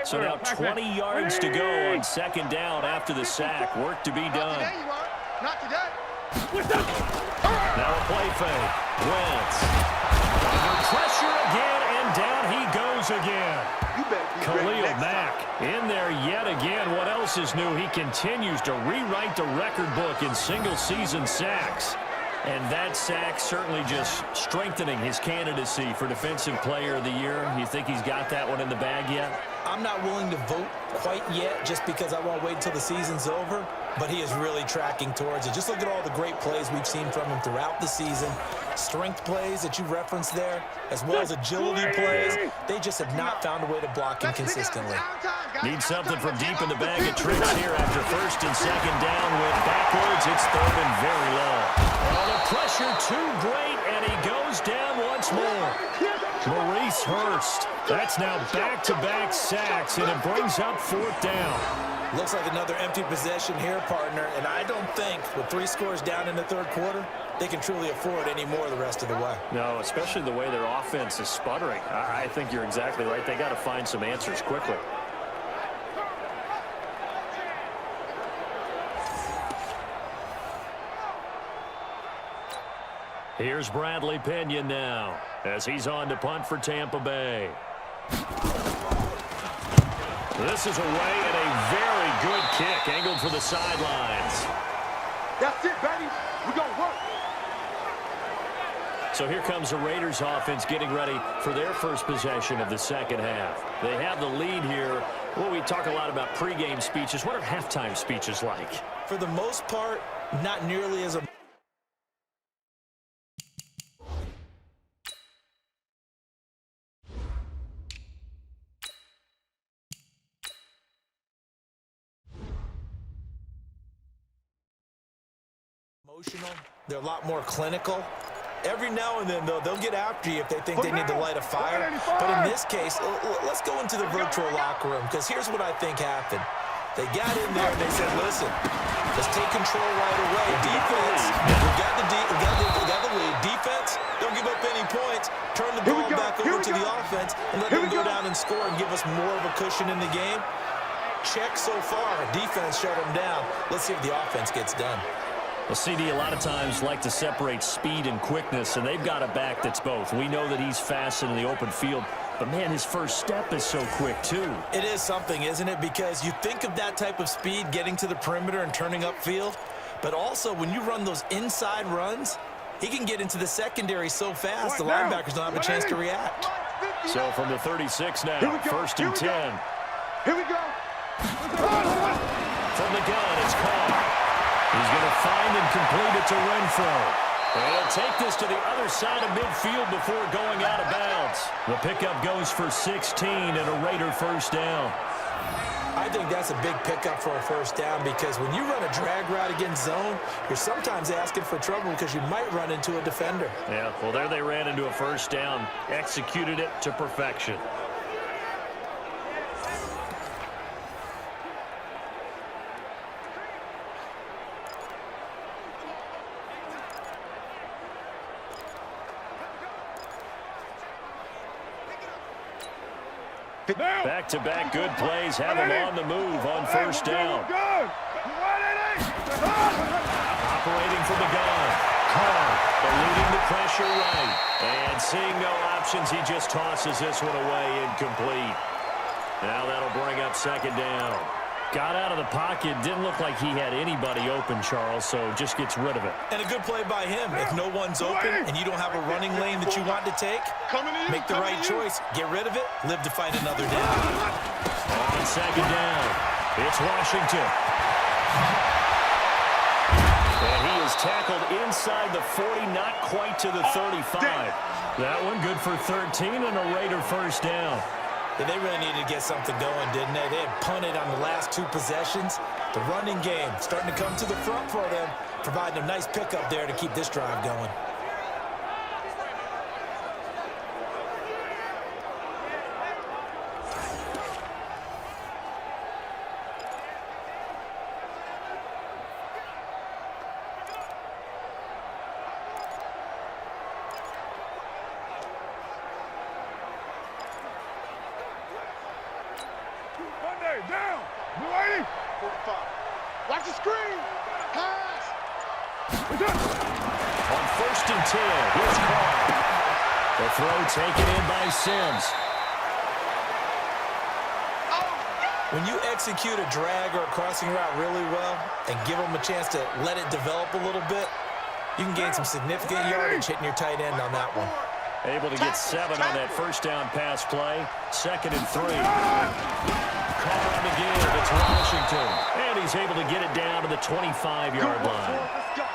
So now 20 yards to go on second down after the sack. Work to be done. Not today, you are. Not today. Now a play fake. Wentz. Under pressure again, and down he goes again. You better be ready Khalil next Mack in there yet again. What else is new? He continues to rewrite the record book in single-season sacks. And that sack certainly just strengthening his candidacy for Defensive Player of the Year. You think he's got that one in the bag yet? I'm not willing to vote quite yet just because I won't wait until the season's over, but he is really tracking towards it. Just look at all the great plays we've seen from him throughout the season. Strength plays that you referenced there, as well as agility plays. They just have not found a way to block him consistently. Need something from deep in the bag of tricks here after first and second down with backwards. It's third and very low. Oh, the pressure too great, and he goes down once more. Maurice Hurst. That's now back-to-back sacks, and it brings up fourth down. Looks like another empty possession here, partner, and I don't think with 3 scores down in the third quarter, they can truly afford any more the rest of the way. No, especially the way their offense is sputtering. I think you're exactly right. They got to find some answers quickly. Here's Bradley Pinion now as he's on to punt for Tampa Bay. This is away and a very good kick angled for the sidelines. That's it, baby. We're going to work. So here comes the Raiders offense getting ready for their first possession of the second half. They have the lead here. Well, we talk a lot about pregame speeches. What are halftime speeches like? For the most part, not nearly as emotional. They're a lot more clinical. Every now and then, though, they'll get after you if they think they need to light a fire. But in this case, let's go into the virtual locker room, because here's what I think happened. They got in there and they said, listen, let's take control right away. Defense, we got the lead. Defense, don't give up any points. Turn the ball back over to the offense and let them go down and score and give us more of a cushion in the game. Check so far. Defense shut them down. Let's see if the offense gets done. Well, CD, a lot of times like to separate speed and quickness, and they've got a back that's both. We know that he's fast in the open field, but, man, his first step is so quick, too. It is something, isn't it? Because you think of that type of speed getting to the perimeter and turning upfield, but also when you run those inside runs, he can get into the secondary so fast the linebackers don't have a chance to react. So from the 36 now, 1st and 10. Here we go. From the gun, it's caught. He's going to find and complete it to Renfro. And he'll take this to the other side of midfield before going out of bounds. The pickup goes for 16 and a Raider first down. I think that's a big pickup for a first down because when you run a drag route against zone, you're sometimes asking for trouble because you might run into a defender. Yeah, well, there they ran into a first down, executed it to perfection. Back-to-back good plays have him on the move on first down. Operating from the gun. Carr eluding the pressure right. And seeing no options, he just tosses this one away incomplete. Now that'll bring up second down. Got out of the pocket. Didn't look like he had anybody open, Charles, so just gets rid of it. And a good play by him. If no one's open and you don't have a running lane that you want to take, make the right choice. Get rid of it. Live to fight another down. On second down, it's Washington. And he is tackled inside the 40, not quite to the 35. That one good for 13 and a Raider first down. Yeah, they really needed to get something going, didn't they? They had punted on the last two possessions. The running game starting to come to the front for them, providing a nice pickup there to keep this drive going. Down. Blue 80. 45. Watch the screen. Pass. On 1st and 10, here's Carr. The throw taken in by Sims. When you execute a drag or a crossing route really well and give them a chance to let it develop a little bit, you can gain some significant yardage hitting your tight end on that one. Able to get 7 on that first down pass play. 2nd and 3. Carr on the give. It's Washington. And he's able to get it down to the 25-yard line.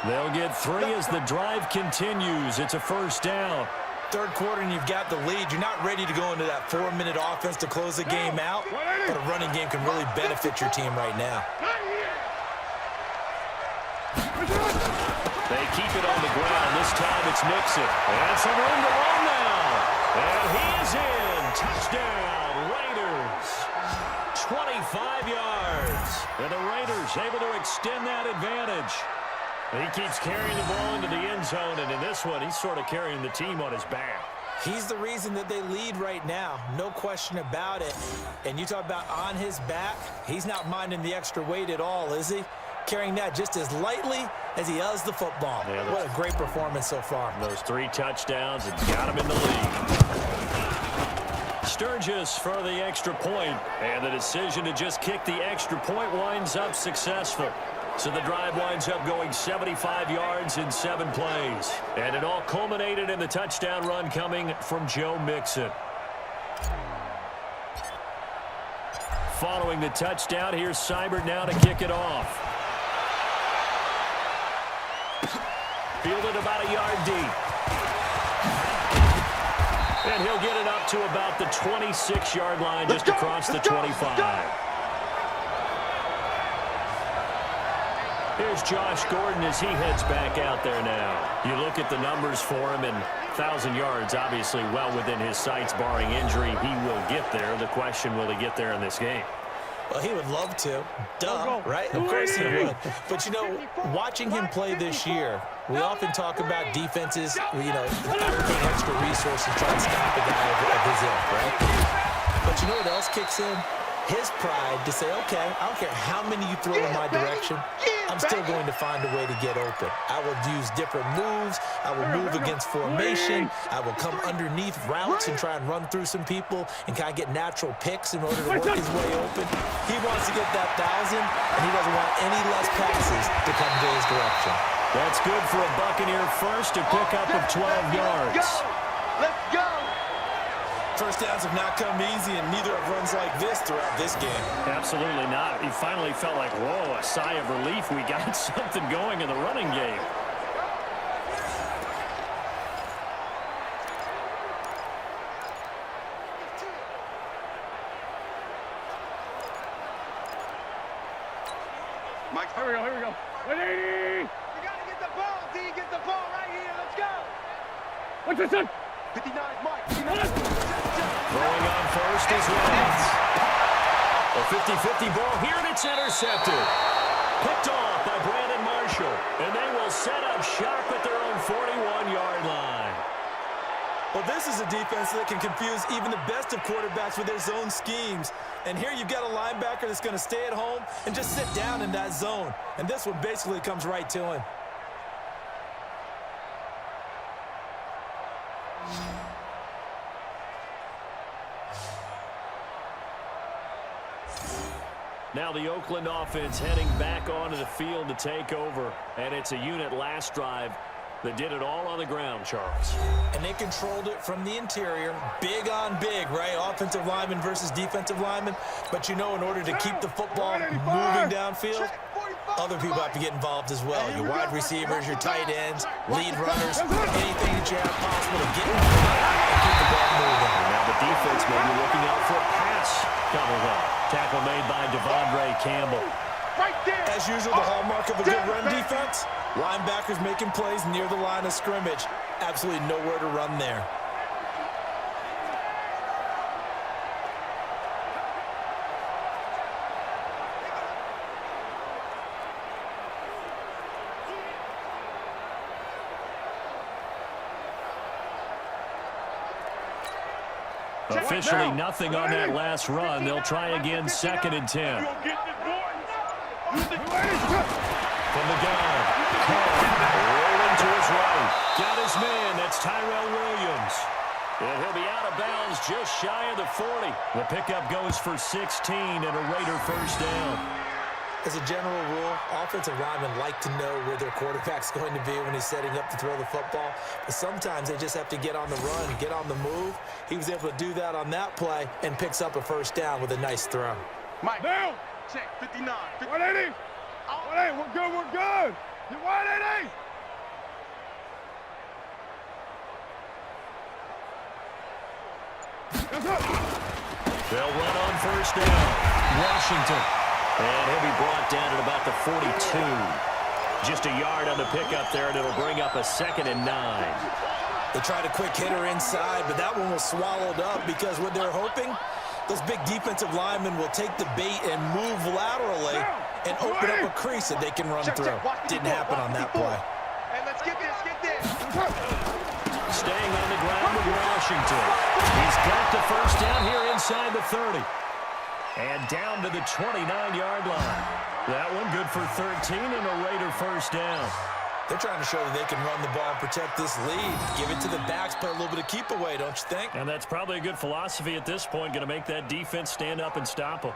They'll get 3 as the drive continues. It's a first down. Third quarter and you've got the lead. You're not ready to go into that 4-minute offense to close the game out, but a running game can really benefit your team right now. They keep it on the ground. This time it's Mixon. And some room to run now. And he is in. Touchdown, Raiders. 25 yards. And the Raiders able to extend that advantage. He keeps carrying the ball into the end zone, and in this one, he's sort of carrying the team on his back. He's the reason that they lead right now. No question about it. And you talk about on his back, he's not minding the extra weight at all, is he? Carrying that just as lightly as he does the football. Yeah, what a great performance so far. Those 3 touchdowns and got him in the lead. Sturgis for the extra point, and the decision to just kick the extra point winds up successful. So the drive winds up going 75 yards in 7 plays. And it all culminated in the touchdown run coming from Joe Mixon. Following the touchdown, here's Seibert now to kick it off. Fielded about a yard deep. And he'll get it up to about the 26-yard line, just across the 25. Here's Josh Gordon as he heads back out there now. You look at the numbers for him, and 1,000 yards obviously well within his sights, barring injury. He will get there. The question, will he get there in this game? Well, he would love to. Duh, right? Of course he would. But, you know, watching him play this year, we often talk about defenses, you know, allocate extra resources trying to stop a guy of his ilk, right? But you know what else kicks in? His pride to say, okay, I don't care how many you throw in my direction, I'm still going to find a way to get open. I will use different moves. I will move against formation. I will come underneath routes and try and run through some people and kind of get natural picks in order to work his way open. He wants to get that 1,000, and he doesn't want any less passes to come to his direction. That's good for a Buccaneer first, a pickup of 12 yards. Let's go. First downs have not come easy, and neither have runs like this throughout this game. Absolutely not. He finally felt like, whoa, a sigh of relief. We got something going in the running game. Mike, Here we go. 180. you gotta get the ball, D. Get the ball right here. Let's go. What's this, son? 59, Mike. 59. Throwing on first is Wentz. A 50-50 ball here, and it's intercepted. Picked off by Brandon Marshall. And they will set up shop at their own 41-yard line. Well, this is a defense that can confuse even the best of quarterbacks with their zone schemes. And here you've got a linebacker that's going to stay at home and just sit down in that zone. And this one basically comes right to him. Now the Oakland offense heading back onto the field to take over. And it's a unit last drive that did it all on the ground, Charles. And they controlled it from the interior. Big on big, right? Offensive lineman versus defensive lineman. But you know, in order to keep the football moving downfield, other people have to get involved as well. Your wide receivers, your tight ends, lead runners, anything that you have possible to get in and keep the ball moving. Now the defense may be looking out for a pass coming up. Tackle made by Devondre Campbell. Right there. As usual, the hallmark of a good run defense, linebackers making plays near the line of scrimmage. Absolutely nowhere to run there. Officially nothing on that last run. They'll try again, 2nd and 10. From the gun, rolling to his right. Got his man, that's Tyrell Williams. And he'll be out of bounds just shy of the 40. The pickup goes for 16 and a Raider first down. As a general rule, offensive linemen like to know where their quarterback's going to be when he's setting up to throw the football. But sometimes they just have to get on the run, get on the move. He was able to do that on that play and picks up a first down with a nice throw. Mike, Down. check 59. 180. 180. We're good. You're 180. Yes, sir. They'll run on first down. Washington. And he'll be brought down at about the 42. Just a yard on the pickup there, and it'll bring up a 2nd and 9. They tried a quick hitter inside, but that one was swallowed up because what they're hoping, those big defensive linemen will take the bait and move laterally and open up a crease that they can run through. Didn't happen on that play. Hey, let's get this, get this. Staying on the ground with Washington. He's got the first down here inside the 30. And down to the 29-yard line. That one good for 13 and a Raider first down. They're trying to show that they can run the ball and protect this lead. Give it to the backs, play a little bit of keep away, don't you think? And that's probably a good philosophy at this point, going to make that defense stand up and stop them.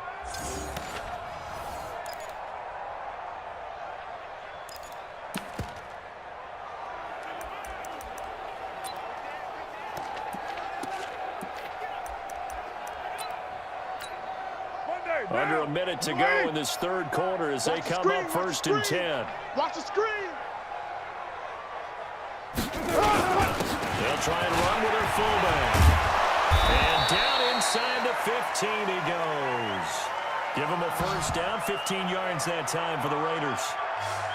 Under a minute to go in this third quarter as they come up 1st and 10. Watch the screen. They'll try and run with their fullback. And down inside the 15 he goes. Give him a first down, 15 yards that time for the Raiders.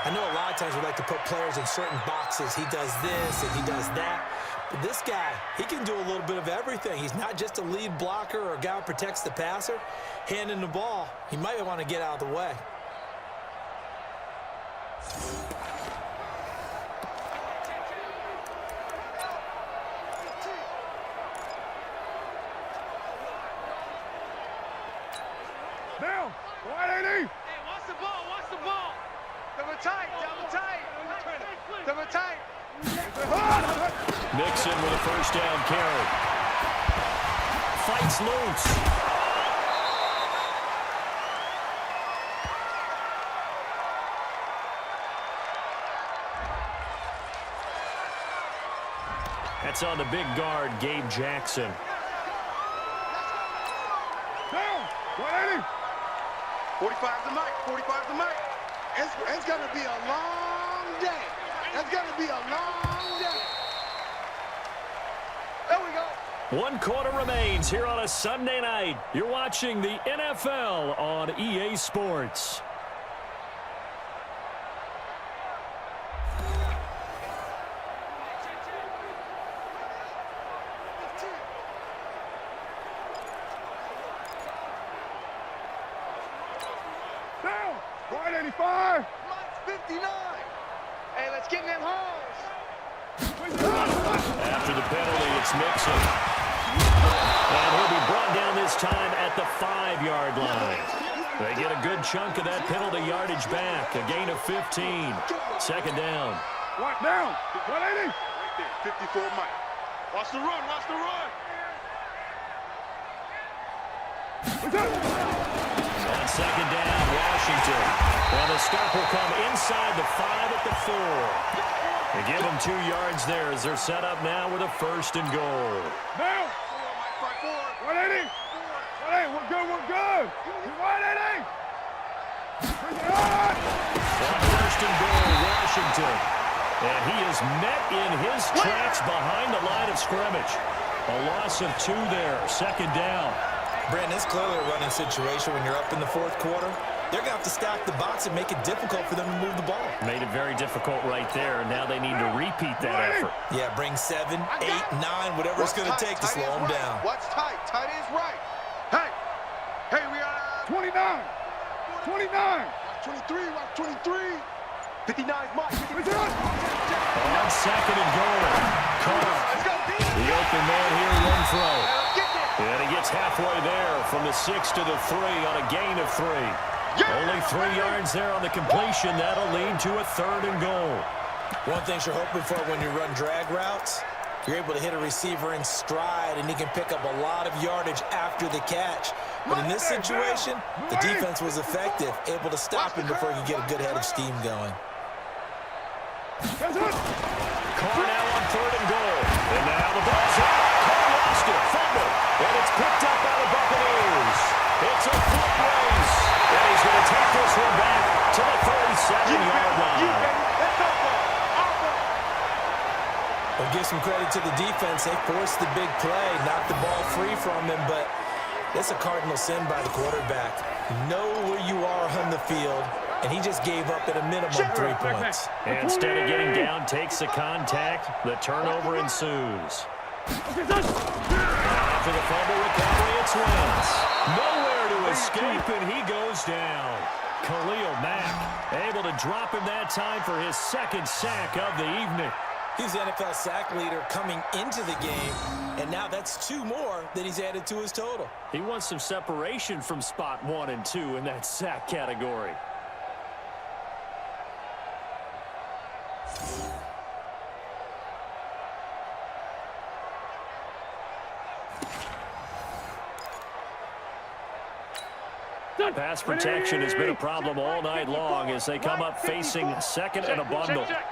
I know a lot of times we like to put players in certain boxes. He does this and he does that. But this guy, he can do a little bit of everything. He's not just a lead blocker or a guy who protects the passer. Handing the ball, he might want to get out of the way. Down. Wide 80. Hey, watch the ball. Watch the ball. Double tight. Double tight. Double tight. Mixon with a first down carry. Fights loose. That's on the big guard, Gabe Jackson. Down. 180. 45 to Mike. 45 to Mike. It's going to be a long day. It's going to be a long day. There we go. 1 quarter remains here on a Sunday night. You're watching the NFL on EA Sports. Down. Wide 85. Mike's 59. Hey, let's get in them holes. After the penalty, it's Mixon. And he'll be brought down this time at the 5-yard line. They get a good chunk of that penalty yardage back. A gain of 15. Second down. Right down. 180. Right there. 54 Mike. Watch the run. Watch the run. On second down, Washington. And the stop will come inside the 5 at the 4. They give them 2 yards there as they're set up now with a 1st and goal. Down. 180. 180. We're good. We're good. 180. On 1st and goal, Washington. And he is met in his tracks behind the line of scrimmage. A loss of 2 there. Second down. Brandon, it's clearly a running situation when you're up in the 4th quarter. They're going to have to stack the box and make it difficult for them to move the ball. Made it very difficult right there. Now they need to repeat that effort. Yeah, bring 7, 8, 9, whatever it's going to take to slow them down. Watch tight. Tight is right. Hey. Hey, we are 29. 29. 23. Watch 23. 59 is Mike. On second and goal. Carr. The open man here, one throw. And he gets halfway there from the 6 to the 3 on a gain of 3. Only 3 yards there on the completion. That'll lead to a 3rd and goal. One thing you're hoping for when you run drag routes, you're able to hit a receiver in stride, and he can pick up a lot of yardage after the catch. But in this situation, the defense was effective, able to stop him before he could get a good head of steam going. Carr now on 3rd and goal. And now the ball's out. Carr lost it. Fumble. And it's picked up by the Buccaneers. It's a foot race. And he's going to take this one back to the 37-yard line. But give some credit to the defense. They forced the big play, knocked the ball free from him, but it's a cardinal sin by the quarterback. Know where you are on the field, and he just gave up at a minimum 3 points. And instead of getting down, takes the contact. The turnover ensues. After the fumble recovery, it's Wentz. Nowhere to escape, and he goes down. Khalil Mack able to drop him that time for his 2nd sack of the evening. He's the NFL sack leader coming into the game, and now that's 2 more that he's added to his total. He wants some separation from spot 1 and 2 in that sack category. Pass protection has been a problem all night long as they come up facing 2nd and a bundle. Wentz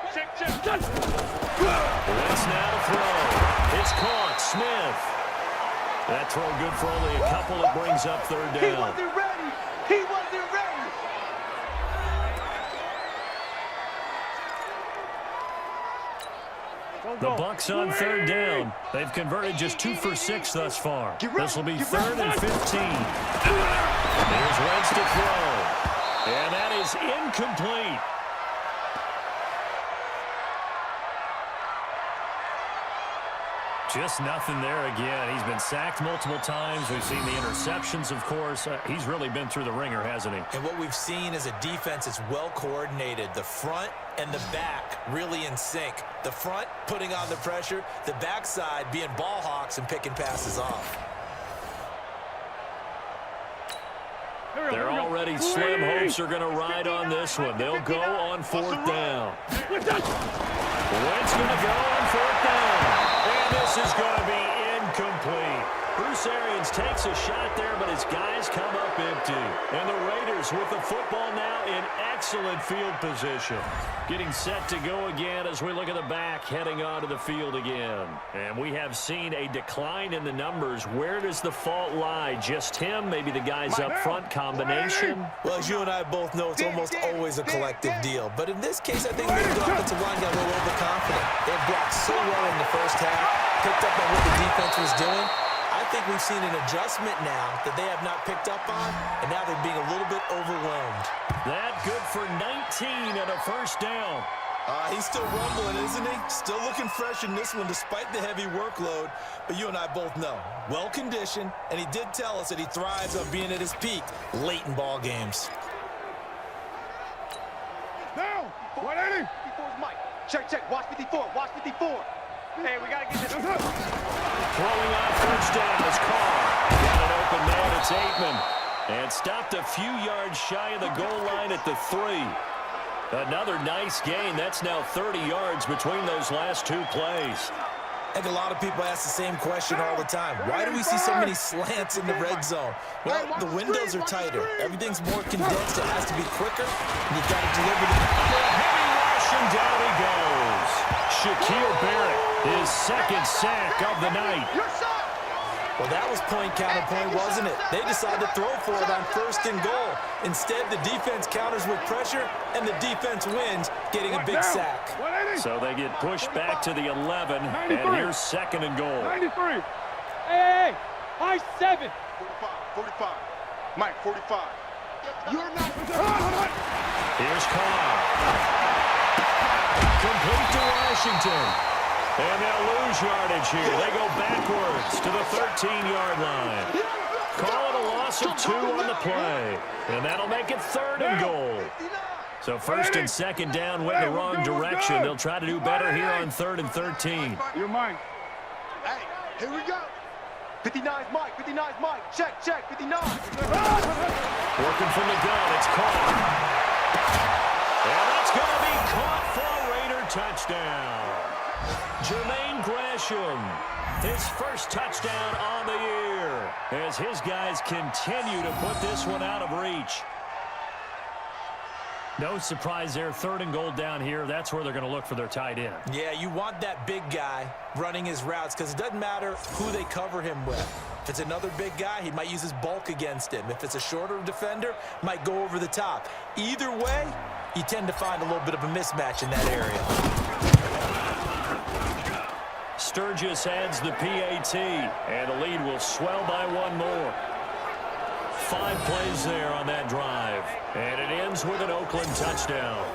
now to throw. It's caught. Smith. That throw good for only a couple. It brings up 3rd down. He wasn't ready. He wasn't ready. The Bucs on 3rd down. They've converted just 2 for 6 thus far. This will be 3rd and 15. Here's Wentz to throw. And that is incomplete. Just nothing there again. He's been sacked multiple times. We've seen the interceptions, of course. He's really been through the ringer, hasn't he? And what we've seen is a defense that's well coordinated. The front and the back really in sync. The front putting on the pressure, the backside being ball hawks and picking passes off. They're already slim hopes are going to ride on this one. They'll go on 4th down. Wentz going to go on 4th down. And this is going to be incomplete. Bruce Arians takes a shot there, but his guys come up empty. And the Raiders with the football now in excellent field position. Getting set to go again as we look at the back, heading onto the field again. And we have seen a decline in the numbers. Where does the fault lie? Just him? Maybe the guys up front combination? Well, as you and I both know, it's almost always a collective deal. But in this case, I think maybe the offensive line got a little overconfident. They blocked so well in the first half, picked up on what the defense was doing. I think we've seen an adjustment now that they have not picked up on, and now they're being a little bit overwhelmed. That good for 19 and a 1st down. He's still rumbling, isn't he? Still looking fresh in this one despite the heavy workload. But you and I both know, well-conditioned, and he did tell us that he thrives on being at his peak late in ball games. Down. 180. 54's Mike. Check. Watch 54. Watch 54. Hey, we got to get this. Throwing on 1st down is Carr. Got an open man, it's Aikman. And stopped a few yards shy of the goal line at the 3. Another nice gain. That's now 30 yards between those last 2 plays. I think a lot of people ask the same question all the time. Why do we see so many slants in the red zone? Well, the windows are tighter. Everything's more condensed. It has to be quicker, and you've got to deliver the heavy rush, and down he goes. Shaquille Barrett, his 2nd sack of the night. Well, that was point counterpoint, wasn't it? They decided to throw for it on 1st and goal. Instead, the defense counters with pressure, and the defense wins, getting a big sack. So they get pushed back to the 11, and here's 2nd and goal. 93. Hey, high 7. 45. Mike, 45. You're not. Here's Carr. Complete to Washington. And they'll lose yardage here. They go backwards to the 13-yard line. Call it a loss of 2 on the play. And that'll make it 3rd and goal. So 1st and 2nd down went the wrong direction. They'll try to do better here on 3rd and 13. You're mine. Hey, here we go. 59's Mike. 59's Mike. Check. 59. Working from the gun. It's Carr. And that's going to be caught for a Raider touchdown. Jermaine Gresham, his 1st touchdown on the year, as his guys continue to put this one out of reach. No surprise there, 3rd and goal down here. That's where they're going to look for their tight end. Yeah, you want that big guy running his routes because it doesn't matter who they cover him with. If it's another big guy, he might use his bulk against him. If it's a shorter defender, might go over the top. Either way, you tend to find a little bit of a mismatch in that area. Sturgis adds the PAT, and the lead will swell by 1 more. 5 plays there on that drive, and it ends with an Oakland touchdown.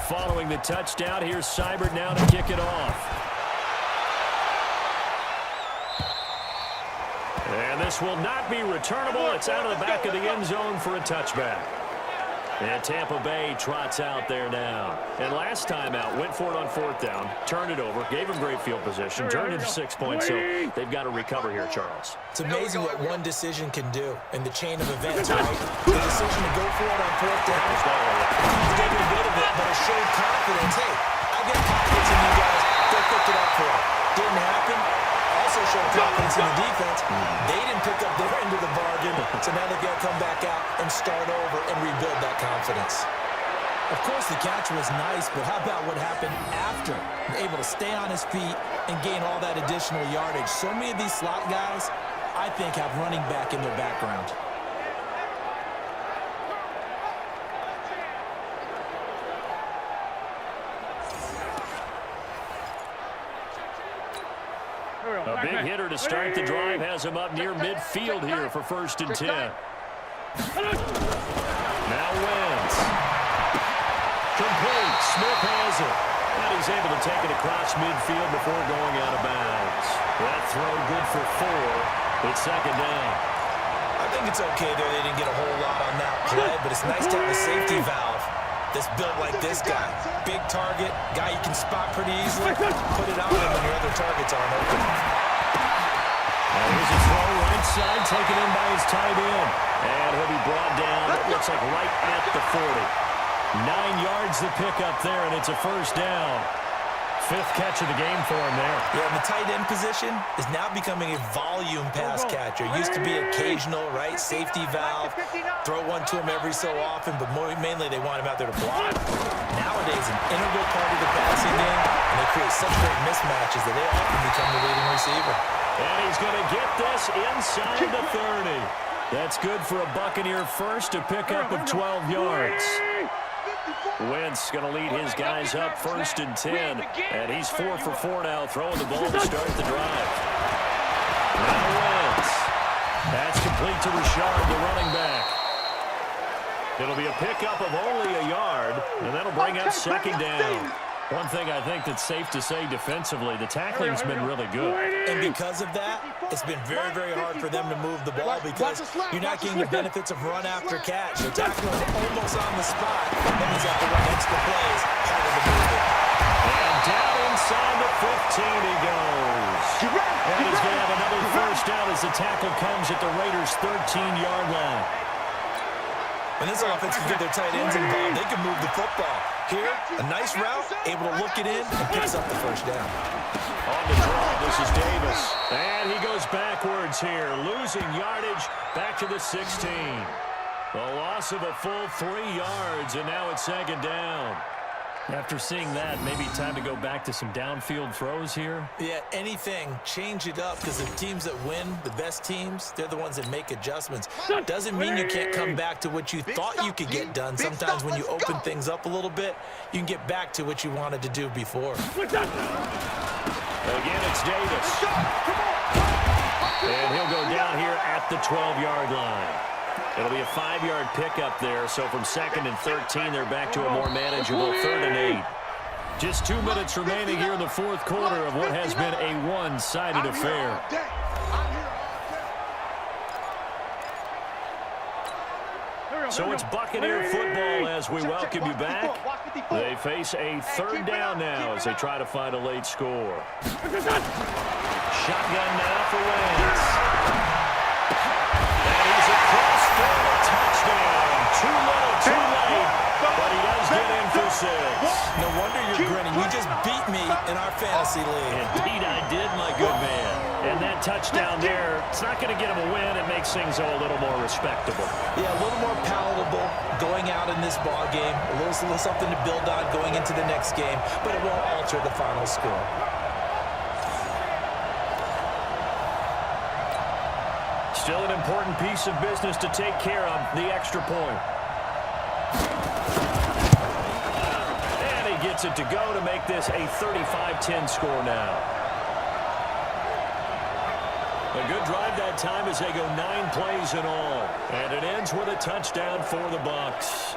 Following the touchdown, here's Seibert now to kick it off. And this will not be returnable. It's out of the back of the end zone for a touchback. And Tampa Bay trots out there now. And last time out, went for it on 4th down, turned it over, gave him great field position, turned it into 6 points, so they've got to recover here, Charles. It's amazing what one decision can do in the chain of events, right? The decision to go for it on 4th down. He's getting a bit of it, but it showed confidence. Hey, I get confidence in you guys. Go pick it up for it. Didn't happen. Also showed confidence in the defense. They didn't pick up their end of the bargain, so now they've got to come back out and start over and rebuild that confidence. Of course, the catch was nice, but how about what happened after? Able to stay on his feet and gain all that additional yardage. So many of these slot guys, I think, have running back in their background. A big hitter to start the drive has him up near midfield here for 1st and 10. Now Wentz. Complete. Smith has it. And he's able to take it across midfield before going out of bounds. That throw good for 4. It's 2nd down. I think it's okay there. They didn't get a whole lot on that play, but it's nice to have a safety valve that's built like this guy. Big target, guy you can spot pretty easily. Put it on him when your other targets aren't open. Here's a throw right side, taken in by his tight end. And he'll be brought down, it looks like right at the 40. 9 yards to pick up there, and it's a 1st down. 5th catch of the game for him there. Yeah, and the tight end position is now becoming a volume pass catcher. Used to be occasional, right? Safety valve. Throw one to him every so often, but mainly they want him out there to block. Nowadays, an integral part of the passing game, and they create such great mismatches that they often become the leading receiver. And he's going to get this inside the 30. That's good for a Buccaneer first, to pick up of 12 yards. Wentz going to lead his guys up 1st and 10. And he's 4 for 4 now, throwing the ball to start the drive. Now Wentz. That's complete to Richard, the running back. It'll be a pickup of only a yard, and that'll bring up 2nd down. One thing I think that's safe to say defensively, the tackling's been really good. And because of that, it's been very, very hard for them to move the ball because you're not getting the benefits of run after catch. You're tackling almost on the spot. That means you have to run extra plays, harder to move it. And down inside the 15 he goes. And he's going to have another 1st down as the tackle comes at the Raiders' 13-yard line. When this offense can get their tight ends involved, they can move the football. Here, a nice route, able to look it in, and picks up the 1st down. On the draw, this is Davis. And he goes backwards here, losing yardage back to the 16. The loss of a full 3 yards, and now it's 2nd down. After seeing that, maybe time to go back to some downfield throws here. Yeah, anything. Change it up, because the teams that win, the best teams, they're the ones that make adjustments. Doesn't mean you can't come back to what you thought you could get done. Sometimes when you open things up a little bit, you can get back to what you wanted to do before. Again, it's Davis. And he'll go down here at the 12-yard line. It'll be a 5-yard pickup there, so from 2nd and 13, they're back to a more manageable 3rd and 8. Just 2 minutes remaining here in the 4th quarter of what has been a one-sided affair. So it's Buccaneer football as we welcome you back. They face a 3rd down now as they try to find a late score. Shotgun now for Wentz. For a touchdown. Too little, too late. But he does get in for 6. No wonder you're grinning. You just beat me in our fantasy league. Indeed I did, my good man. And that touchdown there, it's not going to get him a win. It makes things a little more respectable. Yeah, a little more palatable going out in this ball game. A little something to build on going into the next game, but it won't alter the final score. Still an important piece of business to take care of, the extra point. And he gets it to go to make this a 35-10 score now. A good drive that time as they go 9 plays in all. And it ends with a touchdown for the Bucs.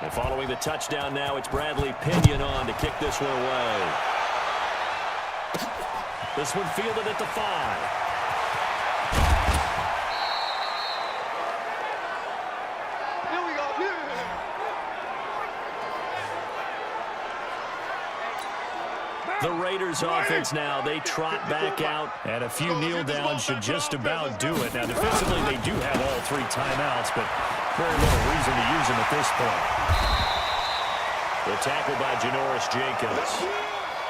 And following the touchdown now, it's Bradley Pinion on to kick this one away. This one fielded at the 5. The Raiders offense now, they trot back out, and a few kneel downs should just about do it. Now, defensively, they do have all 3 timeouts, but very little reason to use them at this point. The tackle by Janoris Jacobs.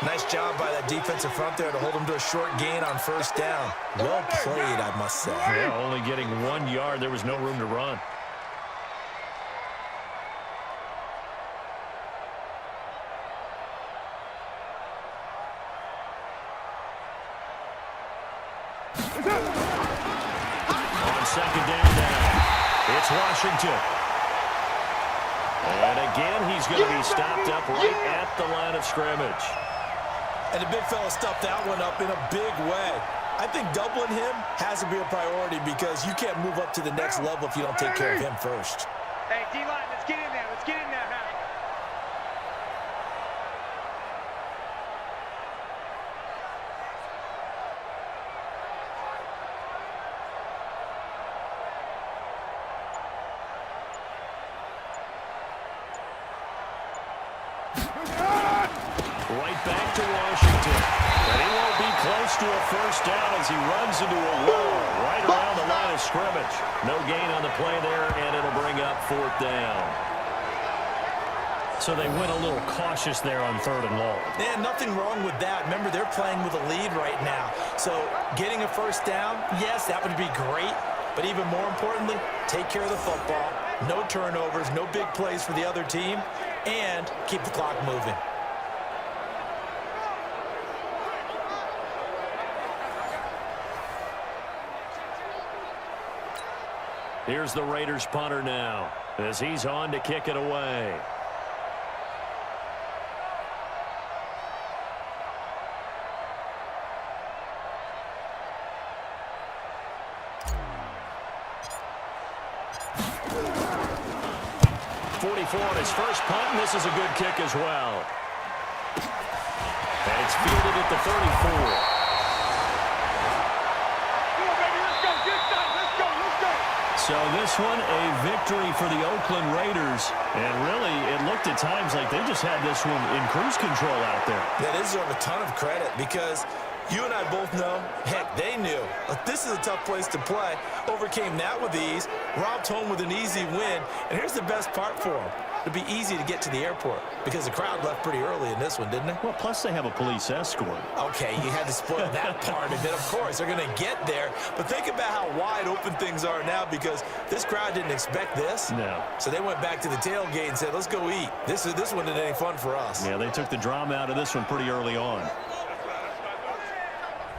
Nice job by that defensive front there to hold him to a short gain on 1st down. Well played, I must say. Yeah, only getting 1 yard. There was no room to run. On second down now, it's Washington. And again, he's going to be stopped up right at the line of scrimmage. And the big fella stuffed that one up in a big way. I think doubling him has to be a priority because you can't move up to the next level if you don't take care of him first. Hey, D-line, let's get in there. Let's get in there, man. Right back to Washington. And he won't be close to a first down as he runs into a wall right around the line of scrimmage. No gain on the play there, and it'll bring up fourth down. So they went a little cautious there on 3rd and long. And nothing wrong with that. Remember, they're playing with a lead right now. So getting a first down, yes, that would be great. But even more importantly, take care of the football. No turnovers, no big plays for the other team, and keep the clock moving. Here's the Raiders punter now as he's on to kick it away. On his first punt, and this is a good kick as well. And it's fielded at the 34. Come on, baby, let's go. Get done. Let's go. Let's go. So this one, a victory for the Oakland Raiders. And really, it looked at times like they just had this one in cruise control out there. Yeah, they deserve a ton of credit because you and I both know, heck, they knew. Like, this is a tough place to play. Overcame that with ease, robbed home with an easy win. And here's the best part for them. It'd be easy to get to the airport because the crowd left pretty early in this one, didn't it? Well, plus they have a police escort. Okay, you had to spoil that part. And then, of course, they're going to get there. But think about how wide open things are now because this crowd didn't expect this. No. So they went back to the tailgate and said, let's go eat. This one isn't any fun for us. Yeah, they took the drama out of this one pretty early on.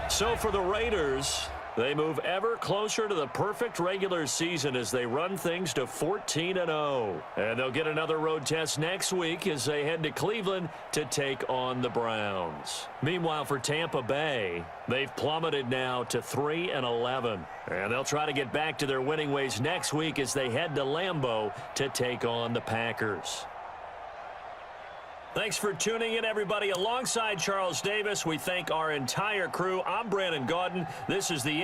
So for the Raiders, they move ever closer to the perfect regular season as they run things to 14-0. And they'll get another road test next week as they head to Cleveland to take on the Browns. Meanwhile, for Tampa Bay, they've plummeted now to 3-11. And they'll try to get back to their winning ways next week as they head to Lambeau to take on the Packers. Thanks for tuning in, everybody. Alongside Charles Davis, we thank our entire crew. I'm Brandon Gaudin. This is the